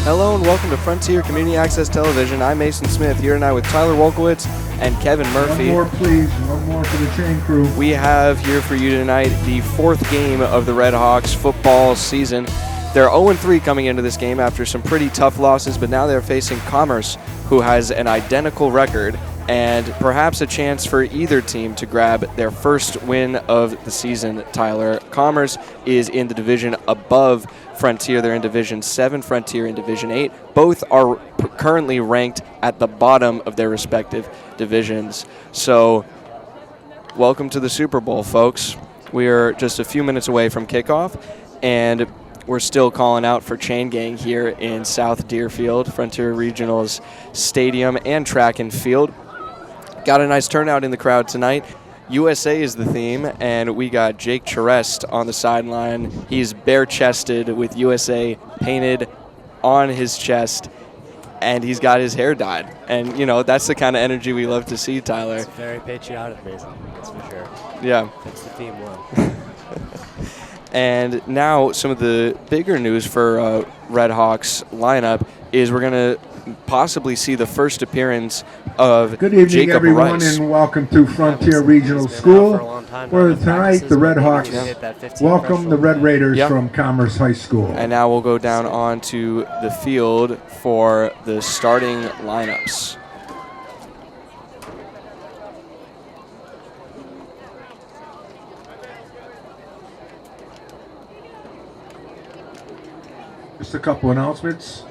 Hello and welcome to Frontier Community Access Television. I'm Mason Smith, here tonight with Tyler Wolkowitz and Kevin Murphy. One more, please. One more for the chain crew. We have here for you tonight the fourth game of the Red Hawks football season. They're 0-3 coming into this game after some pretty tough losses, but now they're facing Commerce, who has an identical record, and perhaps a chance for either team to grab their first win of the season, Tyler. Commerce is in the division above Frontier. They're in Division 7, Frontier in Division 8. Both are currently ranked at the bottom of their respective divisions. So, welcome to the Super Bowl, folks. We are just a few minutes away from kickoff, and we're still calling out for Chain Gang here in South Deerfield, Frontier Regional's stadium and track and field. Got a nice turnout in the crowd tonight. USA is the theme, and we got Jake Charest on the sideline. He's bare-chested with USA painted on his chest, and he's got his hair dyed. And, you know, that's the kind of energy we love to see, Tyler. It's very patriotic, Mason. That's for sure. Yeah. That's the theme well. And now some of the bigger news for Red Hawks lineup is we're going to possibly see the first appearance of Good evening, Jacob everyone, Rice. and welcome to Frontier Regional School, where tonight the Red Hawks welcome the Red Raiders from Commerce High School. And now we'll go down onto the field for the starting lineups. Just a couple announcements.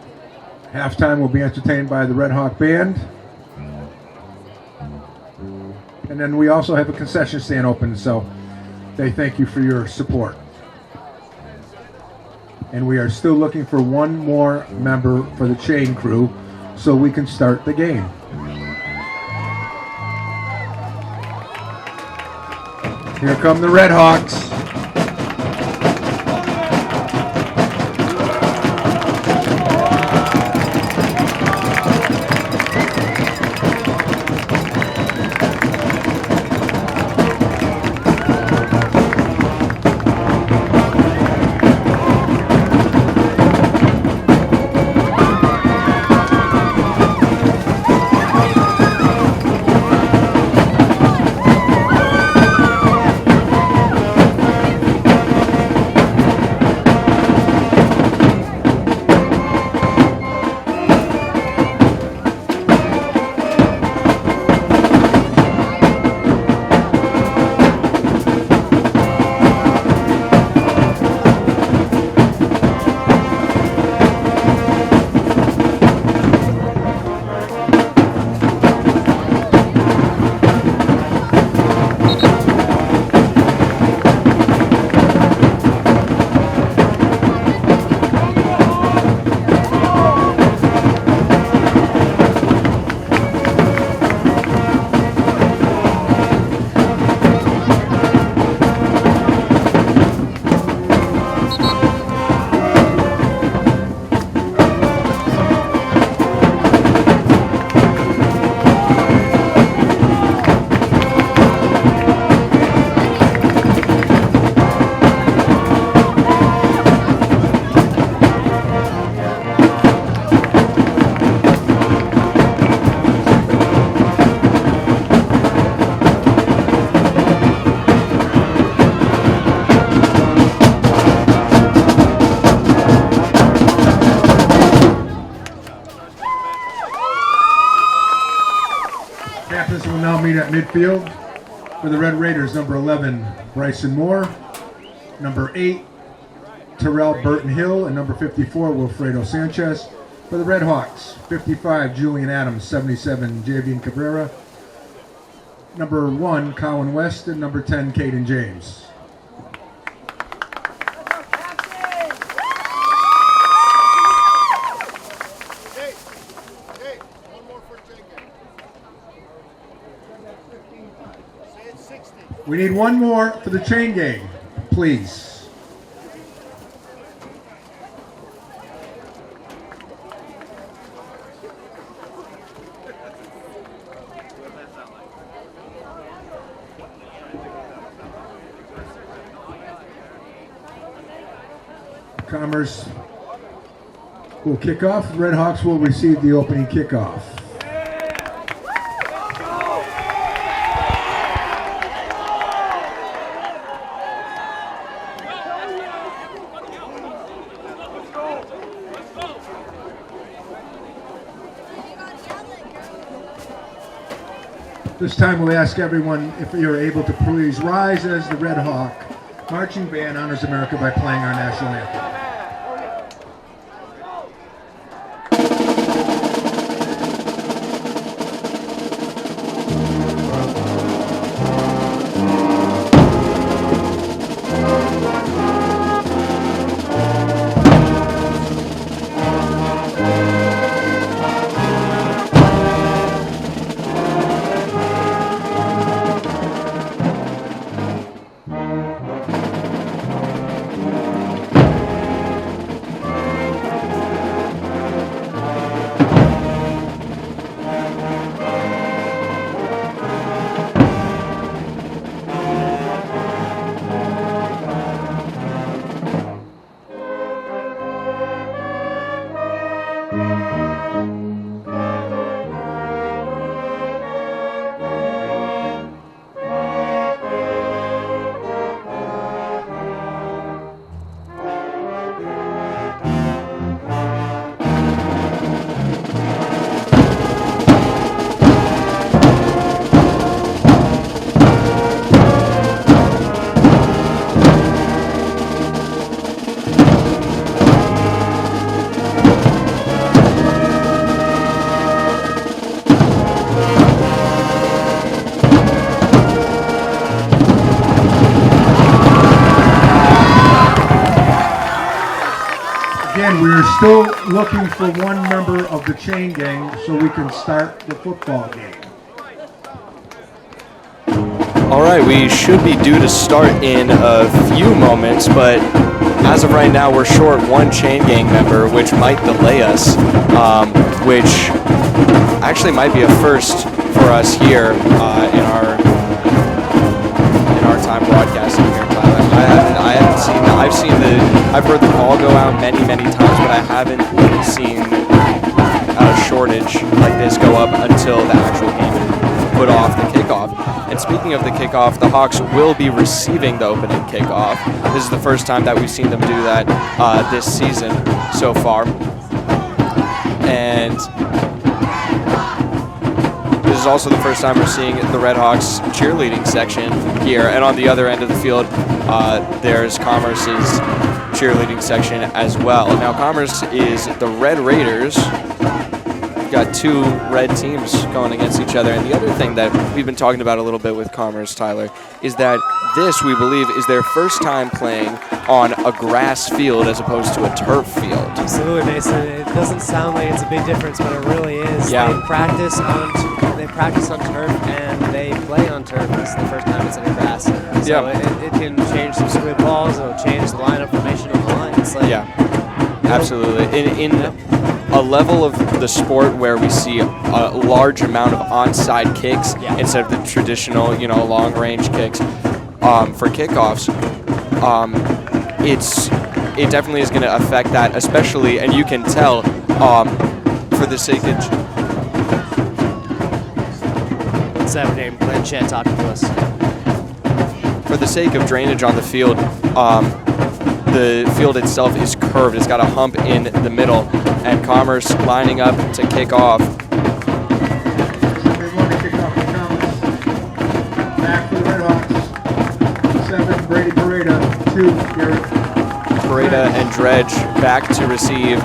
Halftime will be entertained by the Red Hawk Band. And then we also have a concession stand open, so they thank you for your support. And we are still looking for one more member for the chain crew so we can start the game. Here come the Red Hawks. At midfield for the Red Raiders, number 11, Bryson Moore, number 8, Terrell Burton Hill, and number 54, Wilfredo Sanchez. For the Red Hawks, 55, Julian Adams, 77, Javian Cabrera, number 1, Colin West, and number 10, Caden James. We need one more for the chain gang, please. Commerce will kick off. The Red Hawks will receive the opening kickoff. This time we'll ask everyone if you're able to please rise as the Red Hawk Marching Band honors America by playing our national anthem. Again, we are still looking for one member of the chain gang so we can start the football game. All right, we should be due to start in a few moments, but as of right now, we're short one chain gang member, which might delay us, which actually might be a first for us here in our time broadcasting here, Tyler. I've heard the call go out many times, but I haven't seen a shortage like this go up until the actual game put off the kickoff. And speaking of the kickoff, the Hawks will be receiving the opening kickoff. This is the first time that we've seen them do that this season so far. And this is also the first time we're seeing the Red Hawks cheerleading section here. And on the other end of the field, there's Commerce's cheerleading section as well. Now, Commerce is the Red Raiders. We've got two red teams going against each other. And the other thing that we've been talking about a little bit with Commerce, Tyler, is that this, we believe, is their first time playing on a grass field as opposed to a turf field. Absolutely, Mason. It doesn't sound like it's a big difference, but it really is. Yeah. They practice on turf and they play on turf. This is the first time it's in grass. So it can change some squid balls. It'll change the lineup formation of the line. It's like, yeah, absolutely. In a level of the sport where we see a large amount of onside kicks instead of the traditional, long-range kicks for kickoffs, it definitely is going to affect that, especially, and you can tell for the sake of. What's that name? Blanchett talking to us. For the sake of drainage on the field, the field itself is curved. It's got a hump in the middle, and Commerce lining up to kick off. They want to kick off the Commerce. Back for the Red Hawks. 7, Brady Pareda. 2, Garrett. Pareda and Dredge back to receive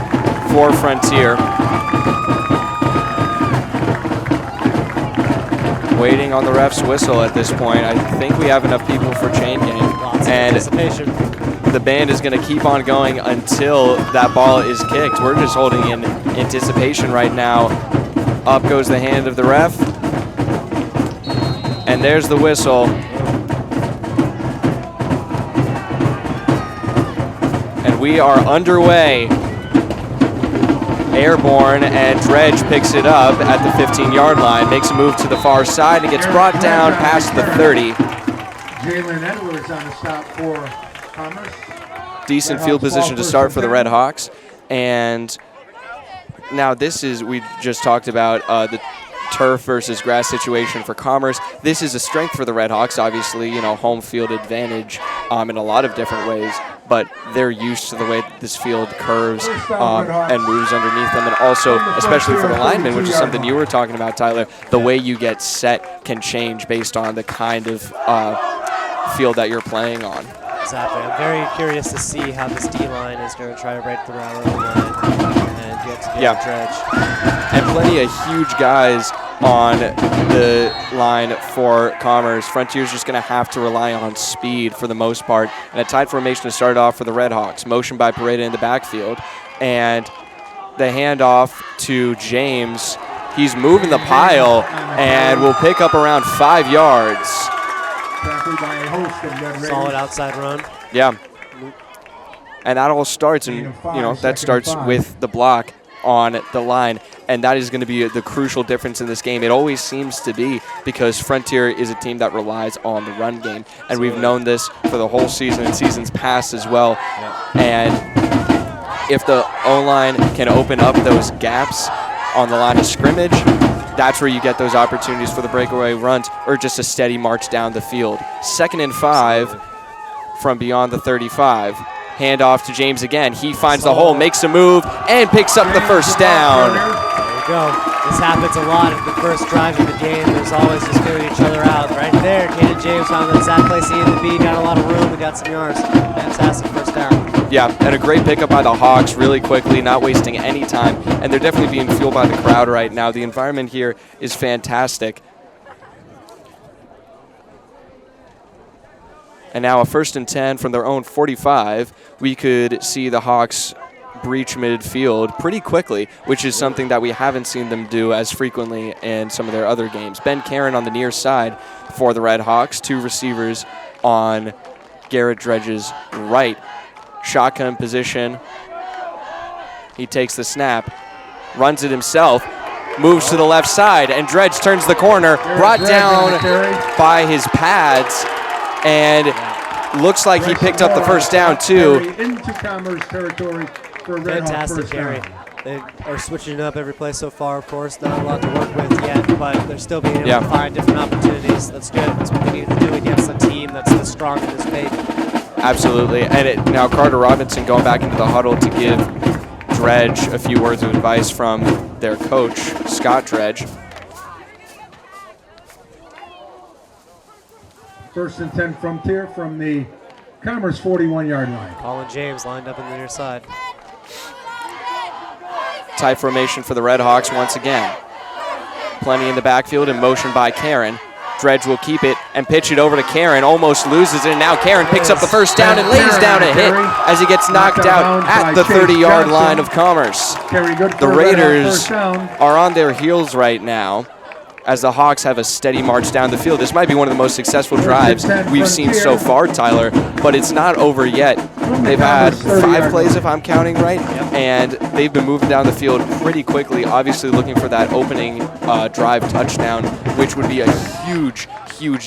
for Frontier. Waiting on the ref's whistle at this point. I think we have enough people for chain gang. Lots of and anticipation. The band is going to keep on going until that ball is kicked. We're just holding in anticipation right now. Up goes the hand of the ref. And there's the whistle. And we are underway. Airborne, and Dredge picks it up at the 15-yard line, makes a move to the far side, and gets brought down past the 30. Jalen Edwards on the stop for Commerce. Decent field position to start for the Red Hawks. And now this is, we just talked about the turf versus grass situation for Commerce. This is a strength for the Red Hawks, obviously, you know, home field advantage in a lot of different ways, but they're used to the way that this field curves and moves underneath them, and also, especially for the linemen, which is something you were talking about, Tyler, the way you get set can change based on the kind of field that you're playing on. Exactly. I'm very curious to see how this D-line is going to try to break through our own line and get to the dredge. And plenty of huge guys on the line for Commerce. Frontier's just going to have to rely on speed for the most part. And a tight formation to start off for the Red Hawks. Motion by Pareda in the backfield. And the handoff to James. He's moving the pile and will pick up around 5 yards. Solid outside run. Yeah. And that all starts, and you know, that starts with the block on the line, and that is going to be the crucial difference in this game. It always seems to be, because Frontier is a team that relies on the run game, and we've known this for the whole season and seasons past as well. And if the O-line can open up those gaps on the line of scrimmage, that's where you get those opportunities for the breakaway runs or just a steady march down the field. 2nd and 5 from beyond the 35. Handoff to James again. He finds the hole, makes a move, and picks up the first down. There you go. This happens a lot at the first drive of the game. There's always just clearing each other out. Right there, Caden James found the exact place he needed to be. Got a lot of room and got some yards. Fantastic first down. Yeah, and a great pickup by the Hawks really quickly, not wasting any time. And they're definitely being fueled by the crowd right now. The environment here is fantastic. And now a 1st and 10 from their own 45. We could see the Hawks breach midfield pretty quickly, which is something that we haven't seen them do as frequently in some of their other games. Ben Karen on the near side for the Red Hawks. 2 receivers on Garrett Dredge's right. Shotgun position. He takes the snap, runs it himself, moves to the left side, and Dredge turns the corner, brought down by his pads, and looks like he picked up the first down too. Into Commerce territory for a Red Hawk Fantastic first carry. down. They are switching it up every play so far, of course. Not a lot to work with yet, but they're still being able to find different opportunities. That's good. That's what they need to do against a team that's strong in this state. Absolutely. And now Carter Robinson going back into the huddle to give Dredge a few words of advice from their coach, Scott Dredge. 1st and 10 Frontier from the Commerce 41-yard line. Colin James lined up in the near side. Tight formation for the Red Hawks once again. Plenty in the backfield and motion by Karen. Dredge will keep it and pitch it over to Karen. Almost loses it, and now Karen picks up the first down and lays down a hit as he gets knocked out at the 30-yard line of Commerce. The Raiders are on their heels right now as the Hawks have a steady march down the field. This might be one of the most successful drives we've seen so far, Tyler, but it's not over yet. They've had 5 plays, if I'm counting right, and they've been moving down the field pretty quickly, obviously looking for that opening drive touchdown, which would be a huge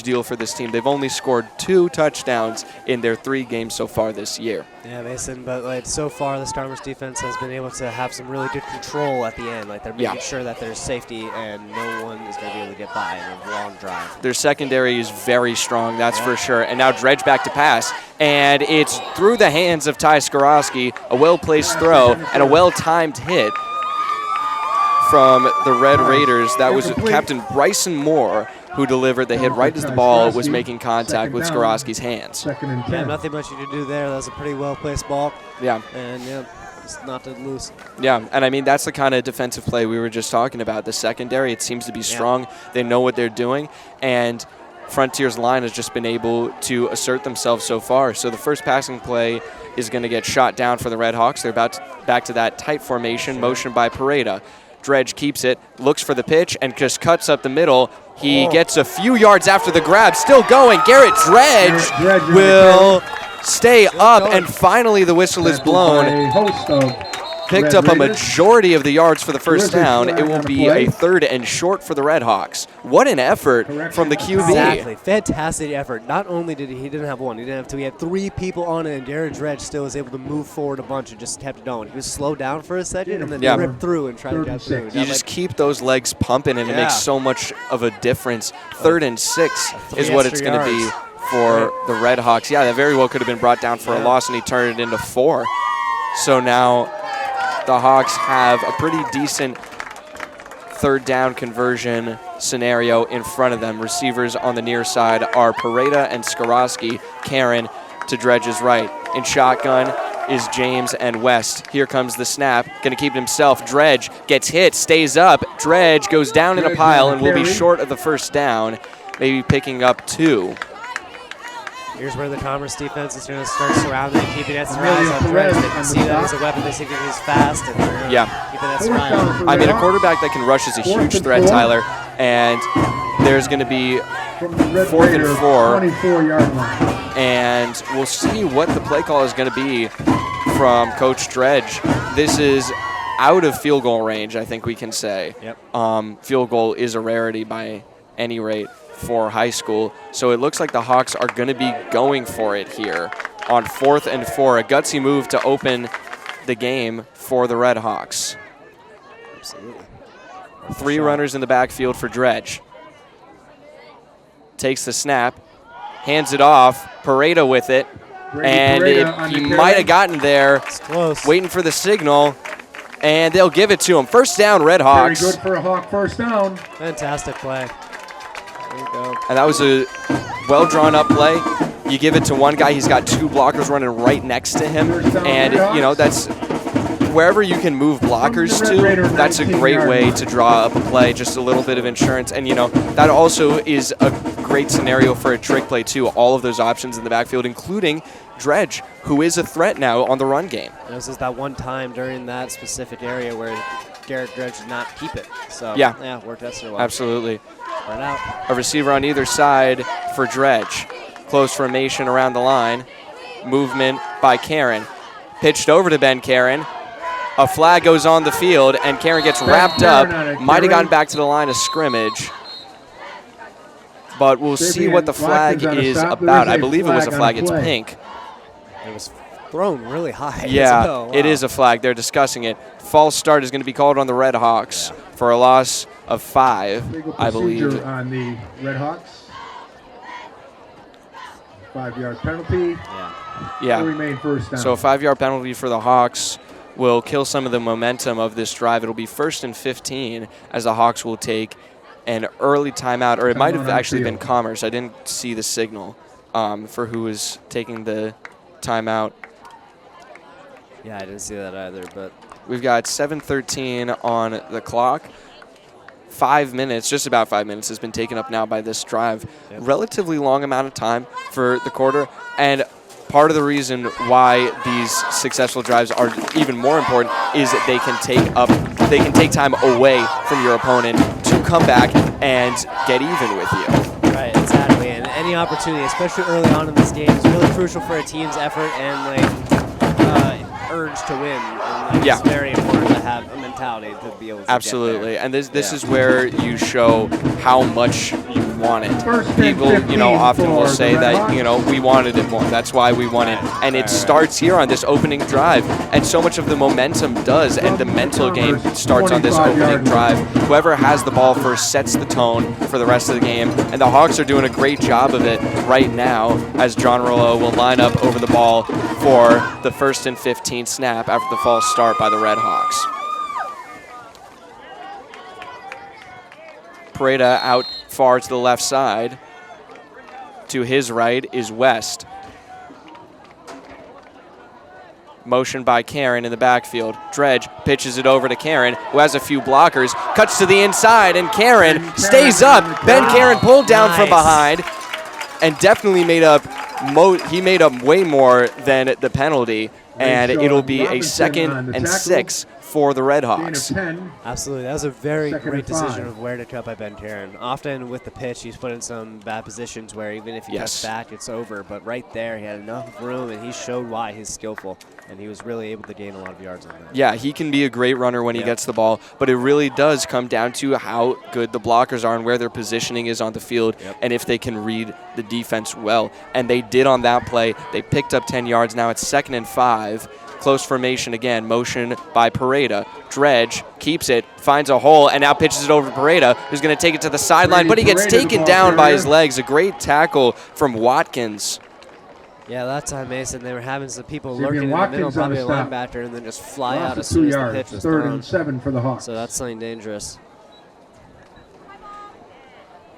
deal for this team. They've only scored 2 touchdowns in their 3 games so far this year. Yeah, Mason, but like so far the Commerce defense has been able to have some really good control at the end. Like they're making sure that there's safety and no one is going to be able to get by in a long drive. Their secondary is very strong, that's for sure. And now Dredge back to pass, and it's through the hands of Ty Skorowski, a well-placed throw and a well-timed hit from the Red Raiders. That was Captain Bryson Moore who delivered the hit right as the ball was making contact with Skorowski's hands. 2nd and 10. Yeah, nothing much you can do there. That was a pretty well-placed ball. Yeah. And just not to lose. Yeah, and I mean, that's the kind of defensive play we were just talking about. The secondary, it seems to be strong. They know what they're doing, and Frontier's line has just been able to assert themselves so far. So the first passing play is going to get shot down for the Red Hawks. They're back to that tight formation, motion by Pareda. Dredge keeps it, looks for the pitch, and just cuts up the middle. He gets a few yards after the grab, still going. Garrett Dredge will stay up, and finally the whistle is blown. A host of picked Red up a Raiders. majority of the yards for the first There is a down. flag It will on a be play. a 3rd and short for the Red Hawks. What an effort from the QB. Exactly. Fantastic effort. Not only did he didn't have one, he didn't have two. He had 3 people on it, and Jared Dredge still was able to move forward a bunch and just kept it going. He was slowed down for a second and then Yeah. ripped through and tried to get through. You just keep those legs pumping, and it makes so much of a difference. 3rd and 6 is what it's going to be for the Red Hawks. Yeah, that very well could have been brought down for a loss, and he turned it into 4. So now the Hawks have a pretty decent 3rd down conversion scenario in front of them. Receivers on the near side are Pareda and Skorowski. Karen to Dredge's right. In shotgun is James and West. Here comes the snap. Going to keep it himself. Dredge gets hit, stays up. Dredge goes down in a pile and will be short of the first down, maybe picking up 2. Here's where the Commerce defense is going to start surrounding and keeping its eyes on Dredge. They can see that he's a weapon. They see that he's fast, and they're keeping that surrounded. I mean, a quarterback that can rush is a huge threat, Tyler. And there's going to be 4th and 4. 24-yard line. And we'll see what the play call is going to be from Coach Dredge. This is out of field goal range, I think we can say. Yep. Field goal is a rarity by any rate for high school. So it looks like the Hawks are going to be going for it here on 4th and 4. A gutsy move to open the game for the Red Hawks. Absolutely. 3 runners in the backfield for Dredge. Takes the snap, hands it off, Pareda with it, and he might have gotten there. It's close. Waiting for the signal, and they'll give it to him. First down, Red Hawks. Very good for a Hawk first down. Fantastic play. There you go. And that was a well-drawn-up play. You give it to one guy, he's got 2 blockers running right next to him, and, you know, that's wherever you can move blockers to, that's a great way to draw up a play, just a little bit of insurance. And, you know, that also is a great scenario for a trick play, too. All of those options in the backfield, including Dredge, who is a threat now on the run game. This is that one time during that specific area where Garrett Dredge did not keep it. So, yeah, worked out so well. Absolutely. Right out. A receiver on either side for Dredge. Close formation around the line. Movement by Karen. Pitched over to Ben Karen. A flag goes on the field, and Karen gets wrapped up. Might have gotten back to the line of scrimmage. But we'll see what the flag is about. I believe it was a flag. It's pink. It was thrown really high. Yeah, well. Wow. It is a flag. They're discussing it. False start is going to be called on the Red Hawks for a loss of 5, I believe. On the Red Hawks. 5-yard penalty. Yeah. Will remain first down. So a 5-yard penalty for the Hawks will kill some of the momentum of this drive. It'll be 1st and 15 as the Hawks will take an early timeout, or it might have actually been Commerce. I didn't see the signal for who was taking the timeout. Yeah, I didn't see that either, but we've got 7:13 on the clock. 5 minutes, just about 5 minutes, has been taken up now by this drive. Yep. Relatively long amount of time for the quarter, and part of the reason why these successful drives are even more important is that they can take time away from your opponent to come back and get even with you. Right, exactly. And any opportunity, especially early on in this game, is really crucial for a team's effort and urge to win. And it's very important to have a mentality to be able to Absolutely. get there. And this is where you show how much you want it. People, often will say that, we wanted it more. That's why we won it. And it starts here on this opening drive. And so much of the momentum does, and the mental game starts on this opening drive. Whoever has the ball first sets the tone for the rest of the game. And the Hawks are doing a great job of it right now as John Rollo will line up over the ball for the 1st and 15 snap after the false start by the Red Hawks. Pareda out far to the left side. To his right is West. Motion by Karen in the backfield. Dredge pitches it over to Karen, who has a few blockers. Cuts to the inside, and Karen stays up. Ben Karen pulled down from behind and definitely made up he made up way more than the penalty. And it'll be a 2nd and 6 for the Red Gain of Hawks. 10. Absolutely. That was a very Second great and 5. decision of where to cut by Ben Karen. Often with the pitch, he's put in some bad positions where even if he cuts back, it's over. But right there, he had enough room, and he showed why he's skillful. And he was really able to gain a lot of yards on that. Yeah, he can be a great runner when he gets the ball, but it really does come down to how good the blockers are and where their positioning is on the field and if they can read the defense well. And they did on that play. They picked up 10 yards. Now it's 2nd and 5. Close formation again. Motion by Pareda. Dredge keeps it, finds a hole, and now pitches it over to Pareda, who's going to take it to the sideline, but he gets taken down by his legs. A great tackle from Watkins. Yeah, that time, Mason, they were having some people lurking in the middle, probably a linebacker, and then just fly out as soon as the pitch was 3rd thrown. and 7 for the Hawks. So that's something dangerous.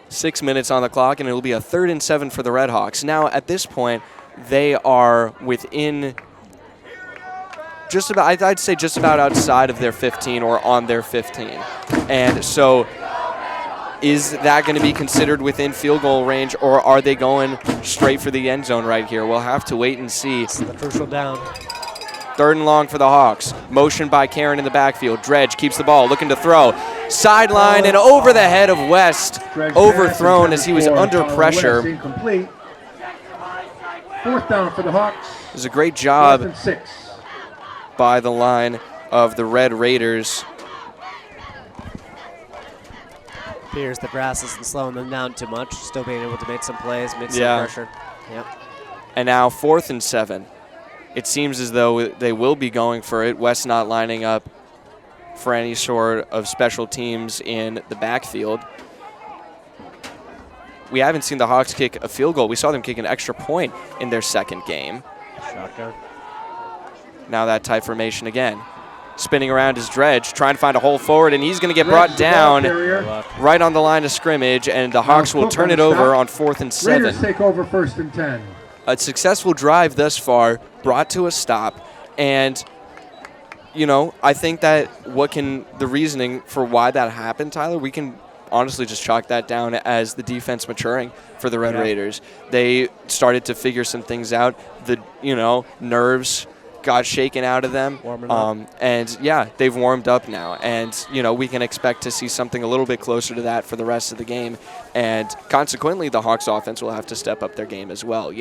6 minutes on the clock, and it'll be a 3rd and 7 for the Red Hawks. Now, at this point, they are within just about, I'd say just about outside of their 15 or on their 15. And so is that going to be considered within field goal range, or are they going straight for the end zone right here? We'll have to wait and see. It's the crucial down. 3rd and long for the Hawks. Motion by Karen in the backfield. Dredge keeps the ball, looking to throw. Sideline and over the head of West. Overthrown as he was under pressure. Incomplete. 4th down for the Hawks. It was a great job 4th and 6. by the line of the Red Raiders. Appears the grass isn't slowing them down too much. Still being able to make some plays, make some pressure. Yep. And now 4th and 7. It seems as though they will be going for it. West not lining up for any sort of special teams in the backfield. We haven't seen the Hawks kick a field goal. We saw them kick an extra point in their 2nd game. Shotgun. Now that tight formation again. Spinning around his Dredge, trying to find a hole forward, and he's going to get brought down right on the line of scrimmage, and the Hawks will turn it over on 4th and 7. Raiders take over 1st and 10. A successful drive thus far, brought to a stop, and you know, I think that the reasoning for why that happened, Tyler, we can honestly just chalk that down as the defense maturing for the Red Raiders. They started to figure some things out. The nerves got shaken out of them. And yeah, they've warmed up now. And, we can expect to see something a little bit closer to that for the rest of the game. And consequently, the Hawks offense will have to step up their game as well.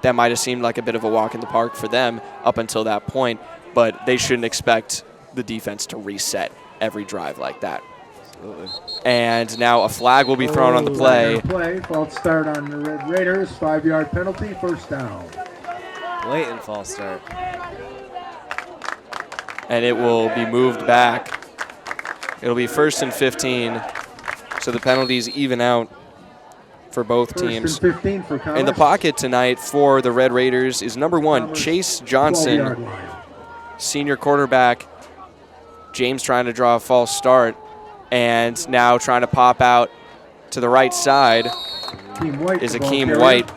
That might have seemed like a bit of a walk in the park for them up until that point, but they shouldn't expect the defense to reset every drive like that. Absolutely. And now a flag will be thrown on the play. False start on the Red Raiders. 5-yard penalty, 1st down. Blatant false start. And it will be moved back. It'll be 1st and 15. So the penalties even out for both teams. 1st and 15 for Commerce. In the pocket tonight for the Red Raiders is number 1, Chase Johnson, senior quarterback. James trying to draw a false start, and now trying to pop out to the right side is Akeem White,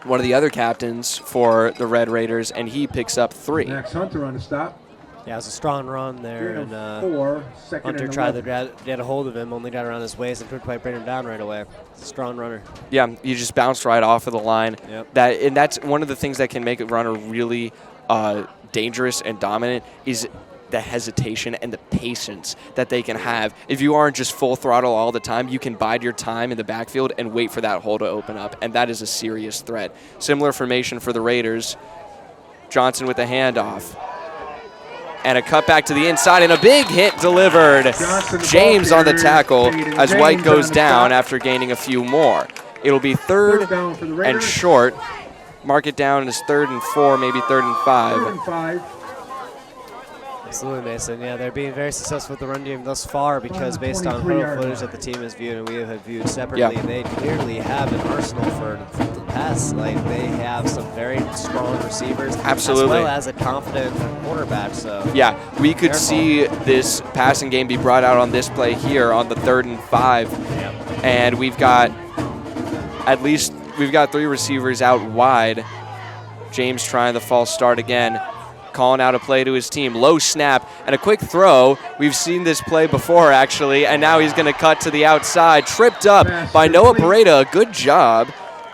one of the other captains for the Red Raiders, and he picks up 3. Max Hunter on the stop. Yeah, it was a strong run there, and 4, 2nd Hunter and tried 11. to get a hold of him, only got around his waist and couldn't quite bring him down right away. It's a strong runner. Yeah, you just bounced right off of the line. Yep. That's one of the things that can make a runner really dangerous and dominant is the hesitation and the patience that they can have. If you aren't just full throttle all the time, you can bide your time in the backfield and wait for that hole to open up, and that is a serious threat. Similar formation for the Raiders. Johnson with the handoff. And a cutback to the inside, and a big hit delivered. James on the tackle as White goes down after gaining a few more. It'll be 3rd and short. Mark it down as 3rd and 4, maybe 3rd and 5. 3rd and 5. Absolutely, Mason. Yeah, they're being very successful with the run game thus far because based on huddle footage that the team has viewed and we have viewed separately, they clearly have an arsenal for the pass. Like, they have some very strong receivers, absolutely, as well as a confident quarterback. So yeah, we could see this passing game be brought out on this play here on the 3rd and 5, and we've got 3 receivers out wide. James trying the false start again. Calling out a play to his team. Low snap and a quick throw. We've seen this play before, actually, and now he's going to cut to the outside. Tripped up by Noah Pareda. A good job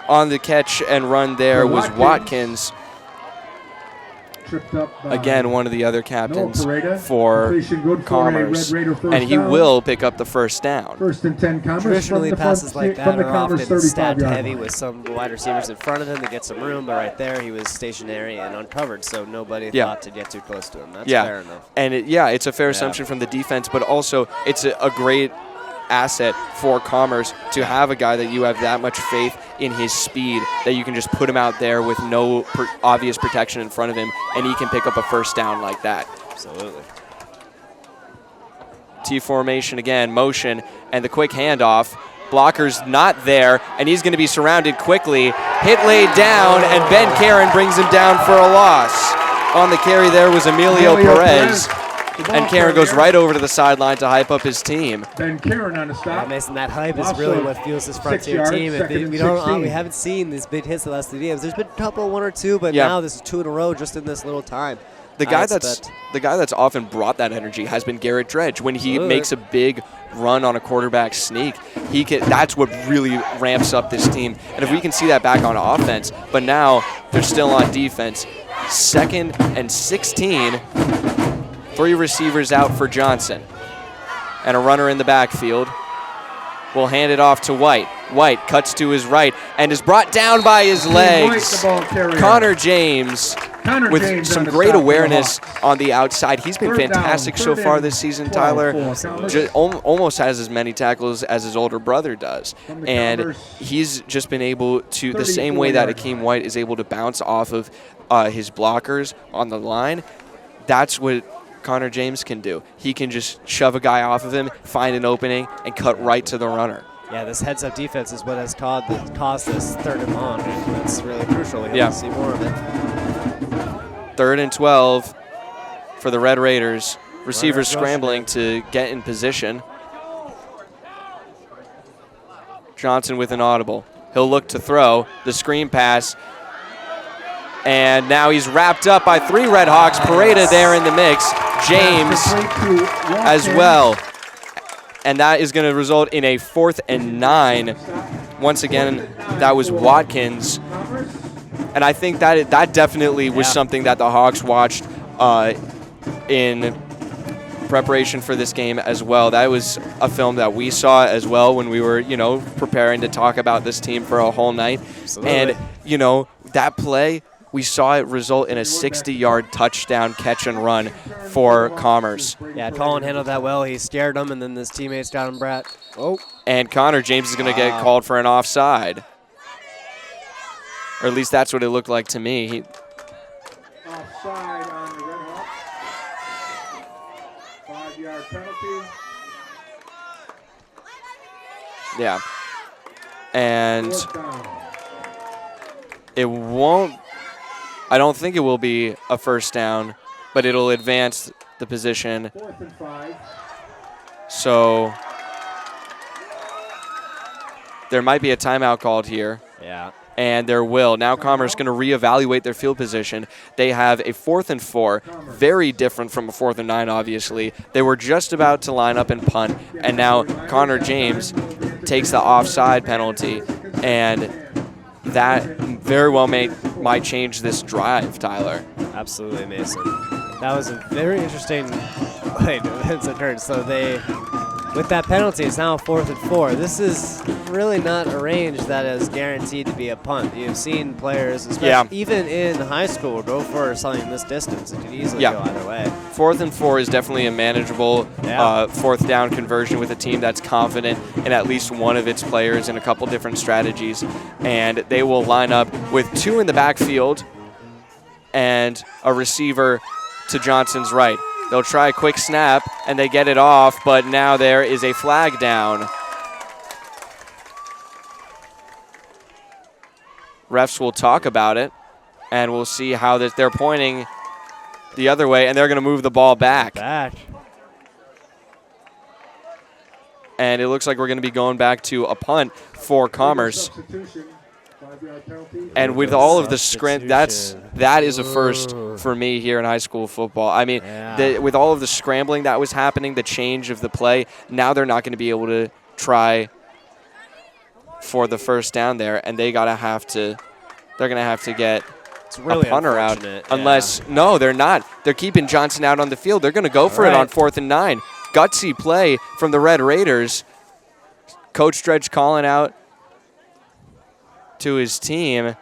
on the catch and run there was Watkins. tripped up. Again, one of the other captains for Completion good for a Commerce, Red Raider first and he down. will pick up the first down. 1st and 10 Commerce. Traditionally, from the passes front, like from that the are Commerce often 35 stacked yard heavy line. with some wide receivers in front of him to get some room, but right there he was stationary and uncovered, so nobody thought to get too close to him. That's fair enough. And it's a fair assumption from the defense, but also it's a great asset for Commerce to have a guy that you have that much faith in his speed that you can just put him out there with no obvious protection in front of him, and he can pick up a first down like that. Absolutely. T formation again, motion, and the quick handoff. Blocker's not there, and he's going to be surrounded quickly. Hit laid down, and Ben Karen brings him down for a loss. On the carry there was Emilio Perez. And Karen goes right over to the sideline to hype up his team. Ben Karen on the stop. Yeah, Mason, that hype is really what fuels this frontier team. We haven't seen these big hits the last 2 games. There's been a couple, 1 or 2, but now this is 2 in a row just in this little time. The guy that's often brought that energy has been Garrett Dredge. When he makes a big run on a quarterback sneak, that's what really ramps up this team. And if we can see that back on offense, but now they're still on defense. 2nd and 16. 3 receivers out for Johnson. And a runner in the backfield. Will hand it off to White. White cuts to his right and is brought down by his legs. Connor James with some great awareness on the outside. He's been fantastic so far this season, Tyler. Almost has as many tackles as his older brother does. And he's just been able to, the same way that Akeem White is able to bounce off of his blockers on the line, that's what Connor James can do. He can just shove a guy off of him, find an opening, and cut right to the runner. Yeah, this heads-up defense is what has caused this 3rd and long, and that's really crucial. We have to see more of it. 3rd and 12 for the Red Raiders. Receivers scrambling to get in position. Johnson with an audible. He'll look to throw. The screen pass. And now he's wrapped up by 3 Red Hawks. Pareda there in the mix. James as well. And that is going to result in a 4th and 9. Once again, that was Watkins. And I think that definitely was something that the Hawks watched in preparation for this game as well. That was a film that we saw as well when we were, preparing to talk about this team for a whole night. Absolutely. And, that play, we saw it result in a 60-yard touchdown catch and run for Commerce. Yeah, Colin handled that well. He scared him, and then his teammates got him, Brett. Oh. And Connor James is going to get called for an offside. Or at least that's what it looked like to me. Offside on the Red Hawks. 5-yard penalty. Yeah. And it won't, I don't think it will be a first down, but it'll advance the position. 4th and 5. So there might be a timeout called here. Yeah. And there will. Now Commerce going to reevaluate their field position. They have a 4th and 4, very different from a 4th and 9, obviously. They were just about to line up and punt, and now Connor James takes the offside penalty, and that very well might change this drive, Tyler. Absolutely, Mason. That was a very interesting events occurred. So with that penalty, it's now 4th and 4. This is really not a range that is guaranteed to be a punt. You've seen players, even in high school, go for something this distance. It could easily go either way. 4th and 4 is definitely a manageable 4th down conversion with a team that's confident in at least one of its players in a couple different strategies. And they will line up with 2 in the backfield and a receiver to Johnson's right. They'll try a quick snap, and they get it off, but now there is a flag down. Refs will talk about it, and we'll see how they're pointing the other way, and they're going to move the ball back. And it looks like we're going to be going back to a punt for Commerce. And with all of the scrim, that is a first for me here in high school football. I mean, with all of the scrambling that was happening, the change of the play, now they're not going to be able to try for the first down there, and they're going to have to get really a punter out. unfortunate, Unless, no, they're not. They're keeping Johnson out on the field. They're going to go for it on 4th and 9. Gutsy play from the Red Raiders. Coach Dredge calling out to his team.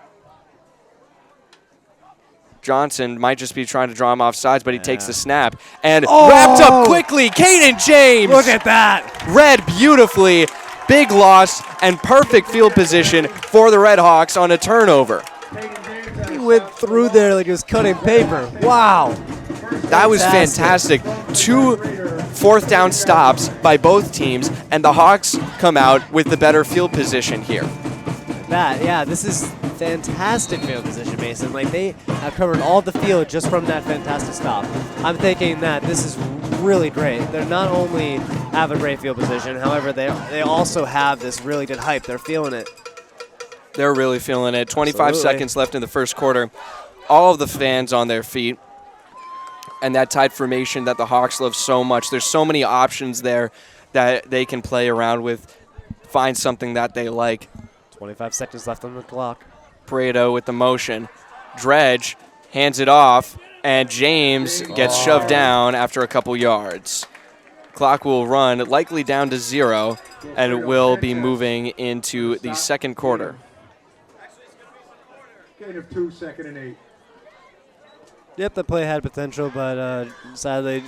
Johnson might just be trying to draw him off sides, but he takes the snap. And wrapped up quickly, Caden James. Look at that. Read beautifully. Big loss and perfect field position for the Red Hawks on a turnover. He went through there like he was cutting paper. Wow. That was fantastic. 2 4th down stops by both teams, and the Hawks come out with the better field position here. This is fantastic field position, Mason. Like, they have covered all the field just from that fantastic stop. I'm thinking that this is really great. They're not only have a great field position, however, they also have this really good hype. They're feeling it. They're really feeling it. 25 seconds left in the first quarter. All of the fans on their feet. And that tight formation that the Hawks love so much. There's so many options there that they can play around with, find something that they like. 25 seconds left on the clock. Pareto with the motion. Dredge hands it off, and James gets shoved down after a couple yards. Clock will run likely down to 0, and will be moving into the second quarter. Gain of 2, 2nd and 8. Yep, the play had potential, but sadly,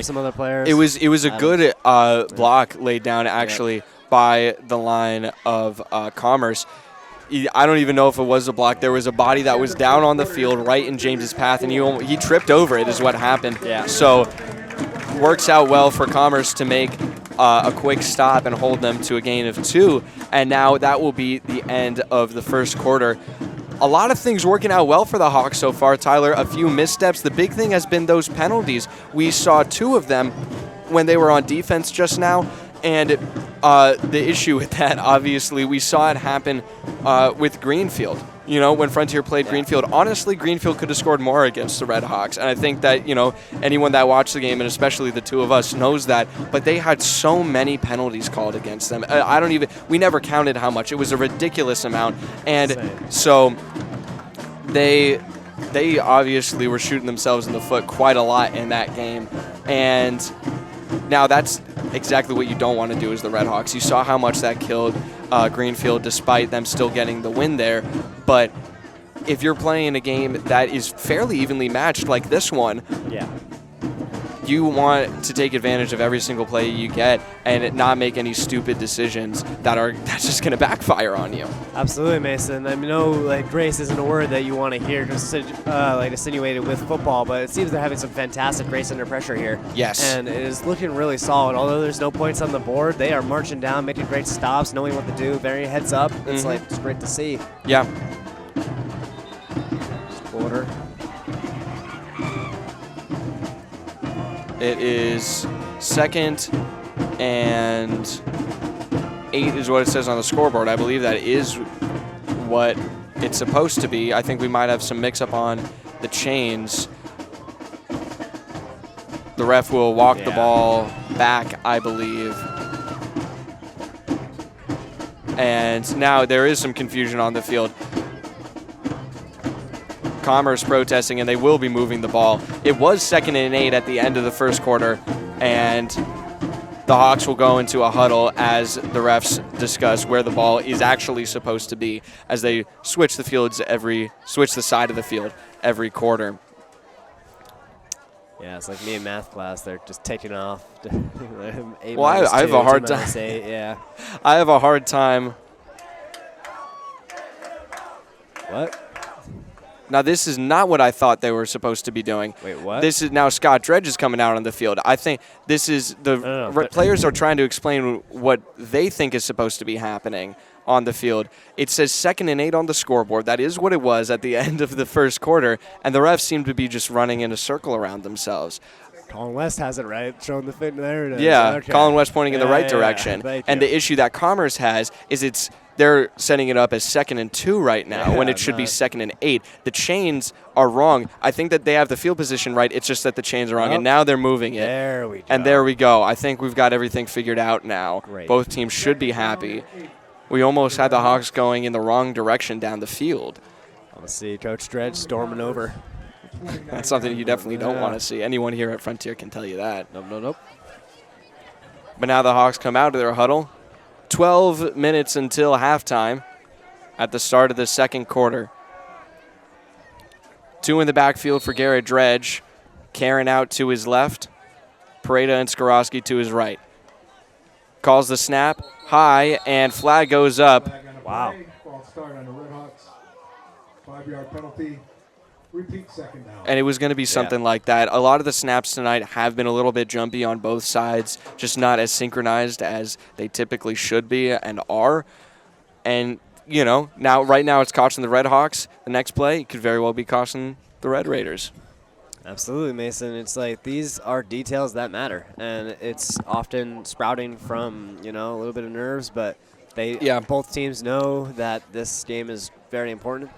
some other players. It was a good block laid down actually by the line of Commerce. I don't even know if it was a block. There was a body that was down on the field right in James's path, and he tripped over it is what happened. Yeah. So works out well for Commerce to make a quick stop and hold them to a gain of 2, and now that will be the end of the first quarter. A lot of things working out well for the Hawks so far, Tyler. A few missteps. The big thing has been those penalties. We saw 2 of them when they were on defense just now. And the issue with that, obviously, we saw it happen with Greenfield. You know, when Frontier played Greenfield, honestly, Greenfield could have scored more against the Red Hawks. And I think that, anyone that watched the game, and especially the 2 of us, knows that. But they had so many penalties called against them. We never counted how much. It was a ridiculous amount. And so they obviously were shooting themselves in the foot quite a lot in that game. And now that's exactly what you don't want to do as the Red Hawks. You saw how much that killed Greenfield despite them still getting the win there. But if you're playing a game that is fairly evenly matched like this one, you want to take advantage of every single play you get and not make any stupid decisions that's just going to backfire on you. Absolutely, Mason. I know grace isn't a word that you want to hear insinuated with football, but it seems they're having some fantastic grace under pressure here. Yes. And it is looking really solid. Although there's no points on the board, they are marching down, making great stops, knowing what to do, very heads up. It's it's great to see. Yeah. Quarter. It is 2nd and 8 is what it says on the scoreboard. I believe that is what it's supposed to be. I think we might have some mix-up on the chains. The ref will walk the ball back, I believe. And now there is some confusion on the field. Commerce protesting, and they will be moving the ball. It was 2nd and 8 at the end of the first quarter, and the Hawks will go into a huddle as the refs discuss where the ball is actually supposed to be as they switch the side of the field every quarter. Yeah, it's like me in math class. They're just taking off. Well, I have a hard time. I have a hard time. What? Now, this is not what I thought they were supposed to be doing. Wait, what? This is now Scott Dredge is coming out on the field. I think this is players are trying to explain what they think is supposed to be happening on the field. It says 2nd and 8 on the scoreboard. That is what it was at the end of the first quarter, and the refs seem to be just running in a circle around themselves. Colin West has it right, showing the fit there. It is. Yeah, okay. Colin West pointing in the right direction. And the issue that Commerce has is they're setting it up as 2nd and 2 right now when it should be 2nd and 8. The chains are wrong. I think that they have the field position right. It's just that the chains are wrong, and now they're moving it. There we go. And there we go. I think we've got everything figured out now. Great. Both teams should be happy. We almost had the Hawks going in the wrong direction down the field. Let's see Coach Dredge storming over. That's something you definitely don't want to see. Anyone here at Frontier can tell you that. Nope. But now the Hawks come out of their huddle. 12 minutes until halftime at the start of the second quarter. 2 in the backfield for Garrett Dredge. Karen out to his left. Pareda and Skorowski to his right. Calls the snap high, and flag goes up. Wow. False start on the Red Hawks. 5-yard penalty. Repeat second down. And it was going to be something like that. A lot of the snaps tonight have been a little bit jumpy on both sides, just not as synchronized as they typically should be and are. And, you know, right now it's costing the Red Hawks. The next play could very well be costing the Red Raiders. Absolutely, Mason. It's like these are details that matter, and it's often sprouting from, a little bit of nerves, but both teams know that this game is very important.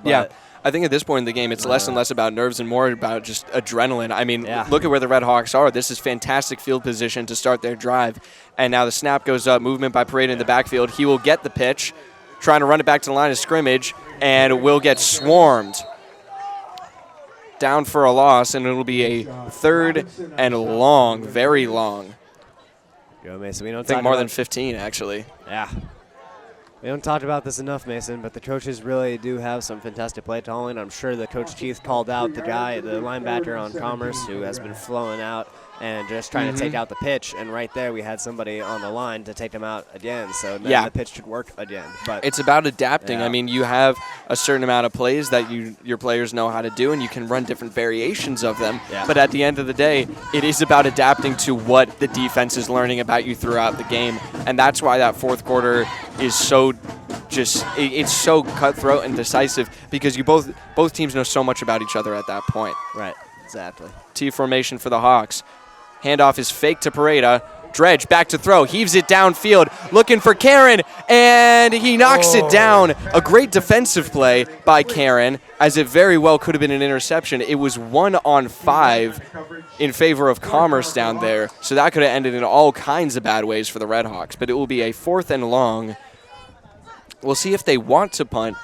Yeah, I think at this point in the game, it's less and less about nerves and more about just adrenaline. I mean, look at where the Red Hawks are. This is fantastic field position to start their drive, and now the snap goes up, movement by Pareda in the backfield. He will get the pitch, trying to run it back to the line of scrimmage, and will get swarmed. Down for a loss, and it'll be a 3rd and long, very long. Go, Mason. We don't I think more than 15, actually. Yeah. We don't talk about this enough, Mason, but the coaches really do have some fantastic play calling. I'm sure that Coach Keith called out the linebacker on Commerce, who has been flowing out and just trying to take out the pitch. And right there, we had somebody on the line to take him out again. So now the pitch should work again. But it's about adapting. I mean, you have a certain amount of plays that your players know how to do, and you can run different variations of them. Yeah. But at the end of the day, it is about adapting to what the defense is learning about you throughout the game. And that's why that fourth quarter is so it's so cutthroat and decisive, because both teams know so much about each other at that point. Right, exactly. T formation for the Hawks. Handoff is fake to Pareda. Dredge back to throw. Heaves it downfield. Looking for Karen. And he knocks it down. A great defensive play by Karen, as it very well could have been an interception. It was 1-on-5 in favor of Commerce down there. So that could have ended in all kinds of bad ways for the Red Hawks. But it will be a 4th and long. We'll see if they want to punt.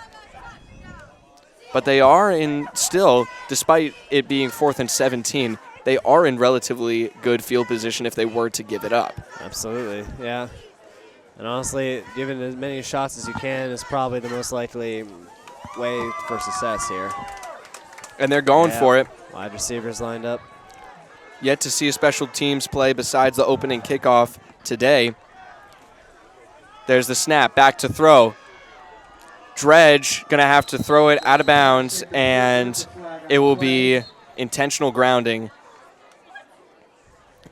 But they are still, despite it being 4th and 17, they are in relatively good field position if they were to give it up. Absolutely, yeah. And honestly, giving as many shots as you can is probably the most likely way for success here. And they're going for it. Wide receivers lined up. Yet to see a special teams play besides the opening kickoff today. There's the snap, back to throw. Dredge going to have to throw it out of bounds, and it will be intentional grounding.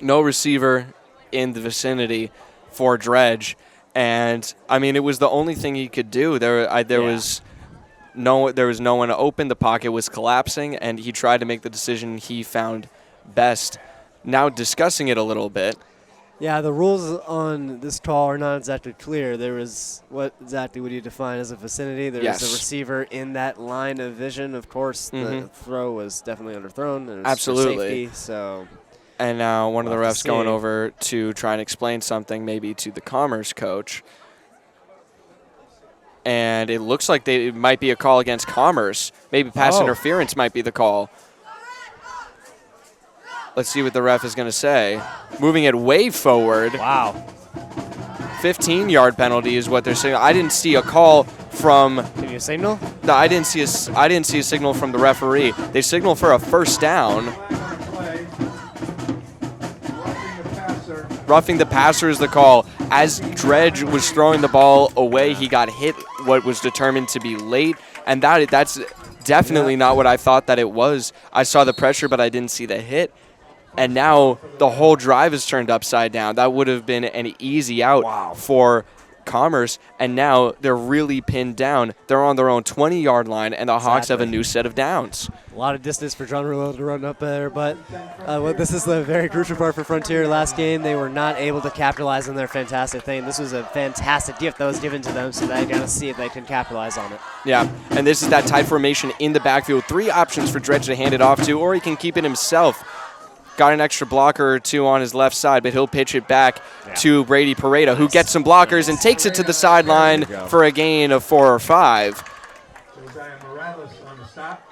No receiver in the vicinity for Dredge, and I mean, it was the only thing he could do. There was no one open. The pocket was collapsing, and he tried to make the decision he found best. Now discussing it a little bit. Yeah, the rules on this call are not exactly clear. There was what exactly would you define as a vicinity? There was a receiver in that line of vision. Of course, the throw was definitely underthrown. It was absolutely. For safety, so. And now one of the refs going over to try and explain something maybe to the Commerce coach. And it looks like it might be a call against Commerce. Maybe pass interference might be the call. Let's see what the ref is going to say. Moving it way forward. Wow. 15-yard penalty is what they're saying. I didn't see a call from. Can you signal? No, I didn't see a signal from the referee. They signaled for a first down. Roughing the passer is the call. As Dredge was throwing the ball away, he got hit what was determined to be late, and that's definitely not what I thought that it was. I saw the pressure, but I didn't see the hit. And now the whole drive is turned upside down. That would have been an easy out for Commerce, and now they're really pinned down. They're on their own 20-yard line, and the Hawks have a new set of downs. A lot of distance for John Rulo to run up there, but this is the very crucial part for Frontier. Last game, they were not able to capitalize on their fantastic thing. This was a fantastic gift that was given to them, so they got to see if they can capitalize on it. Yeah, and this is that tight formation in the backfield. 3 options for Dredge to hand it off to, or he can keep it himself. Got an extra blocker or two on his left side, but he'll pitch it back to Brady Pareda, who gets some blockers and takes it to the sideline for a gain of 4 or 5.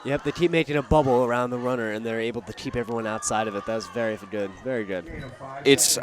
Yep, they keep making a bubble around the runner, and they're able to keep everyone outside of it. That's very good. Very good. It's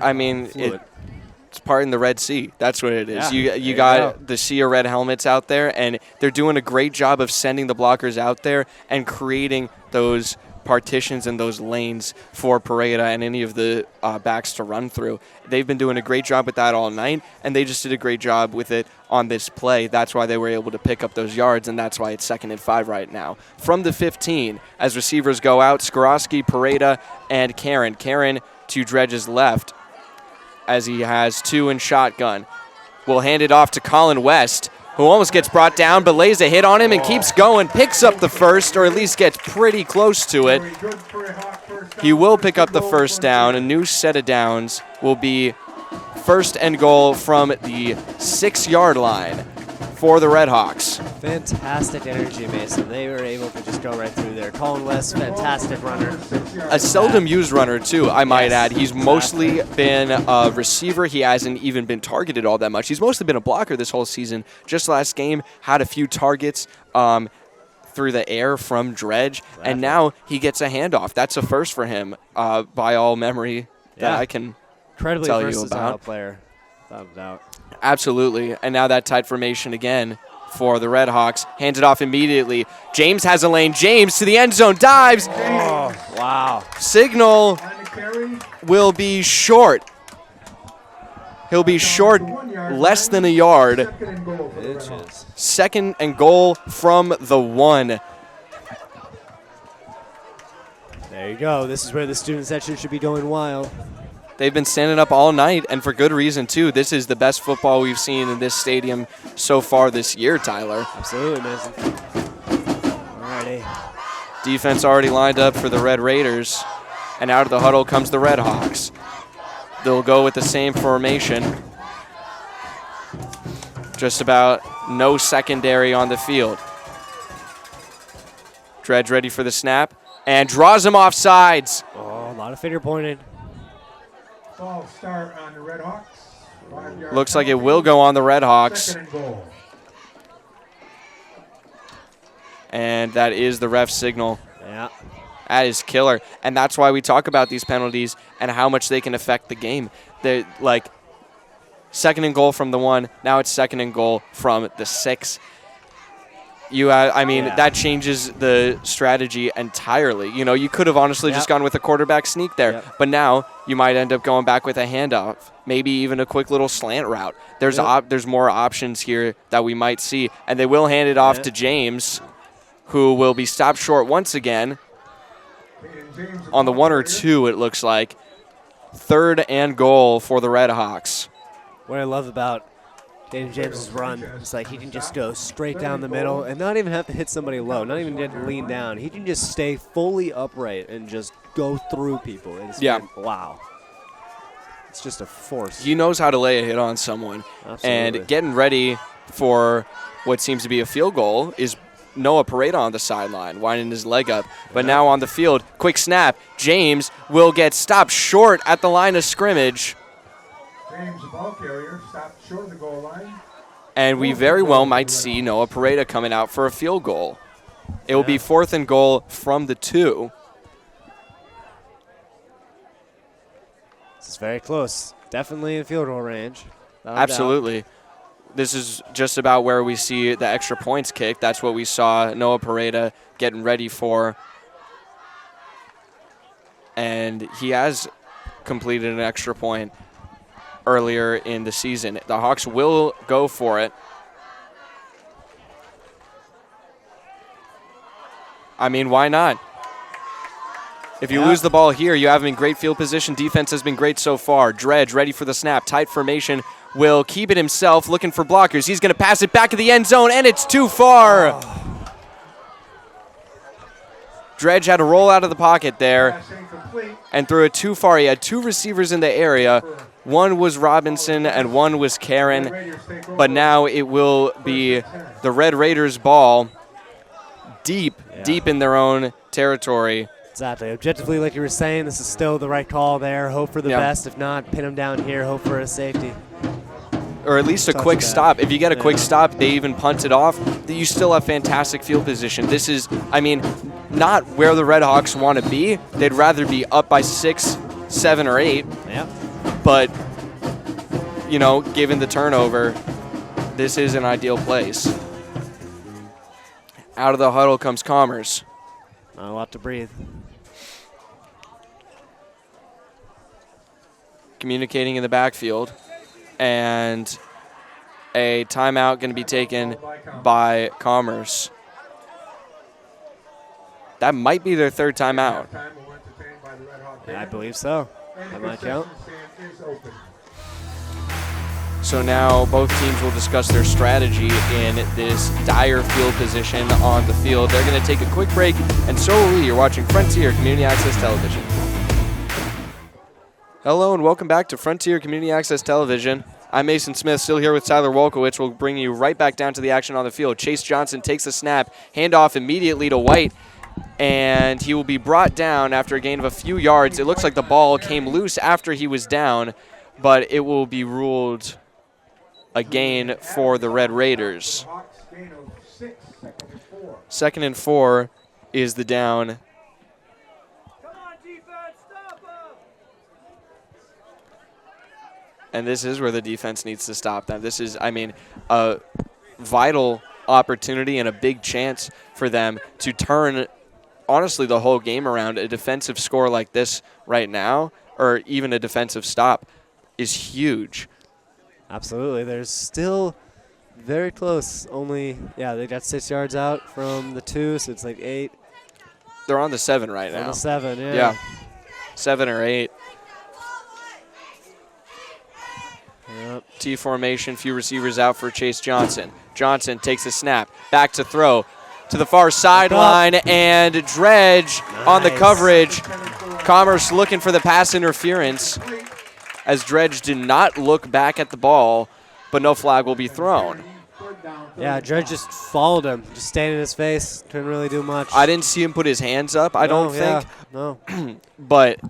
part in the Red Sea. That's what it is. Yeah, you got the sea of red helmets out there, and they're doing a great job of sending the blockers out there and creating those partitions and those lanes for Pareda and any of the backs to run through. They've been doing a great job with that all night, and they just did a great job with it on this play. That's why they were able to pick up those yards, and that's why it's 2nd and 5 right now. From the 15, as receivers go out, Skorowski, Pareda, and Karen. Karen to Dredge's left as he has 2 in shotgun. We'll hand it off to Colin West, who almost gets brought down, but lays a hit on him and keeps going, picks up the first, or at least gets pretty close to it. He will pick up the first down. A new set of downs will be 1st and goal from the 6-yard line for the Red Hawks. Fantastic energy, Mason. They were able to just go right through there. Colin West, fantastic runner. A seldom used runner, too, I might add. He's mostly been a receiver. He hasn't even been targeted all that much. He's mostly been a blocker this whole season. Just last game, had a few targets through the air from Dredge, and now he gets a handoff. That's a first for him by all memory that I can incredibly tell you versatile about. Player, without a doubt. Absolutely. And now that tight formation again for the Red Hawks. Hands it off immediately. James has a lane. James to the end zone. Dives. Oh, wow. Signal will be short. He'll be short less than a yard. 2nd and goal from the 1. There you go. This is where the student section should be going wild. They've been standing up all night, and for good reason, too. This is the best football we've seen in this stadium so far this year, Tyler. Absolutely, Mason. Alrighty. Defense already lined up for the Red Raiders, and out of the huddle comes the Red Hawks. They'll go with the same formation. Just about no secondary on the field. Dredge ready for the snap, and draws him off sides. Oh, a lot of finger pointing. False start on the Red Hawks. Looks like it will go on the Red Hawks. 2nd and goal. And that is the ref signal. Yeah. That is killer. And that's why we talk about these penalties and how much they can affect the game. They're like 2nd and goal from the 1. Now it's 2nd and goal from the 6. That changes the strategy entirely. You know, you could have honestly just gone with a quarterback sneak there, but now you might end up going back with a handoff, maybe even a quick little slant route. There's more options here that we might see, and they will hand it off to James, who will be stopped short once again on the 1 or 2, it looks like. 3rd and goal for the Red Hawks. What I love about Daniel James's run, it's like he can just go straight down the middle and not even have to hit somebody low, not even get to lean down. He can just stay fully upright and just go through people. Wow. It's just a force. He knows how to lay a hit on someone. Absolutely. And getting ready for what seems to be a field goal is Noah Pareda on the sideline, winding his leg up. But now on the field, quick snap. James will get stopped short at the line of scrimmage. James, the ball carrier, stopped short of the goal line. And we very well might see Noah Pareda coming out for a field goal. It will be 4th and goal from the 2. This is very close. Definitely in field goal range. Absolutely. This is just about where we see the extra points kick. That's what we saw Noah Pareda getting ready for. And he has completed an extra point earlier in the season. The Hawks will go for it. I mean, why not? If you lose the ball here, you have him in great field position. Defense has been great so far. Dredge ready for the snap. Tight formation. Will keep it himself, looking for blockers. He's going to pass it back to the end zone, and it's too far. Dredge had to roll out of the pocket there and threw it too far. He had 2 receivers in the area. One was Robinson and one was Karen. But now it will be the Red Raiders' ball deep in their own territory. Exactly. Objectively, like you were saying, this is still the right call there. Hope for the best. If not, pin him down here. Hope for a safety. or at least a quick stop. If you get a quick stop, they even punt it off, you still have fantastic field position. This is, I mean, not where the Red Hawks want to be. They'd rather be up by 6, 7, or 8. Yep. But, you know, given the turnover, this is an ideal place. Out of the huddle comes Commerce. Not a lot to breathe. Communicating in the backfield. And a timeout going to be taken by Commerce. That might be their third timeout. I believe so. That might count. So now both teams will discuss their strategy in this dire field position on the field. They're going to take a quick break, and so will we. You're watching Frontier Community Access Television. Hello and welcome back to Frontier Community Access Television. I'm Mason Smith, still here with Tyler Wolkowicz. We'll bring you right back down to the action on the field. Chase Johnson takes the snap, handoff immediately to White, and he will be brought down after a gain of a few yards. It looks like the ball came loose after he was down, but it will be ruled a gain for the Red Raiders. 2nd and 4 is the down. And this is where the defense needs to stop them. This is, I mean, a vital opportunity and a big chance for them to turn, honestly, the whole game around. A defensive score like this right now, or even a defensive stop, is huge. Absolutely. There's still very close. Only, they got 6 yards out from the 2, so it's like 8. They're on the 7 right now. On the 7, yeah. Yeah, 7 or 8. Yep. T formation, few receivers out for Chase Johnson. Johnson takes a snap, back to throw to the far sideline, and Dredge on the coverage. Commerce looking for the pass interference, as Dredge did not look back at the ball, but no flag will be thrown. Yeah, Dredge just followed him, just stayed in his face, couldn't really do much. I didn't see him put his hands up, I don't think. No. But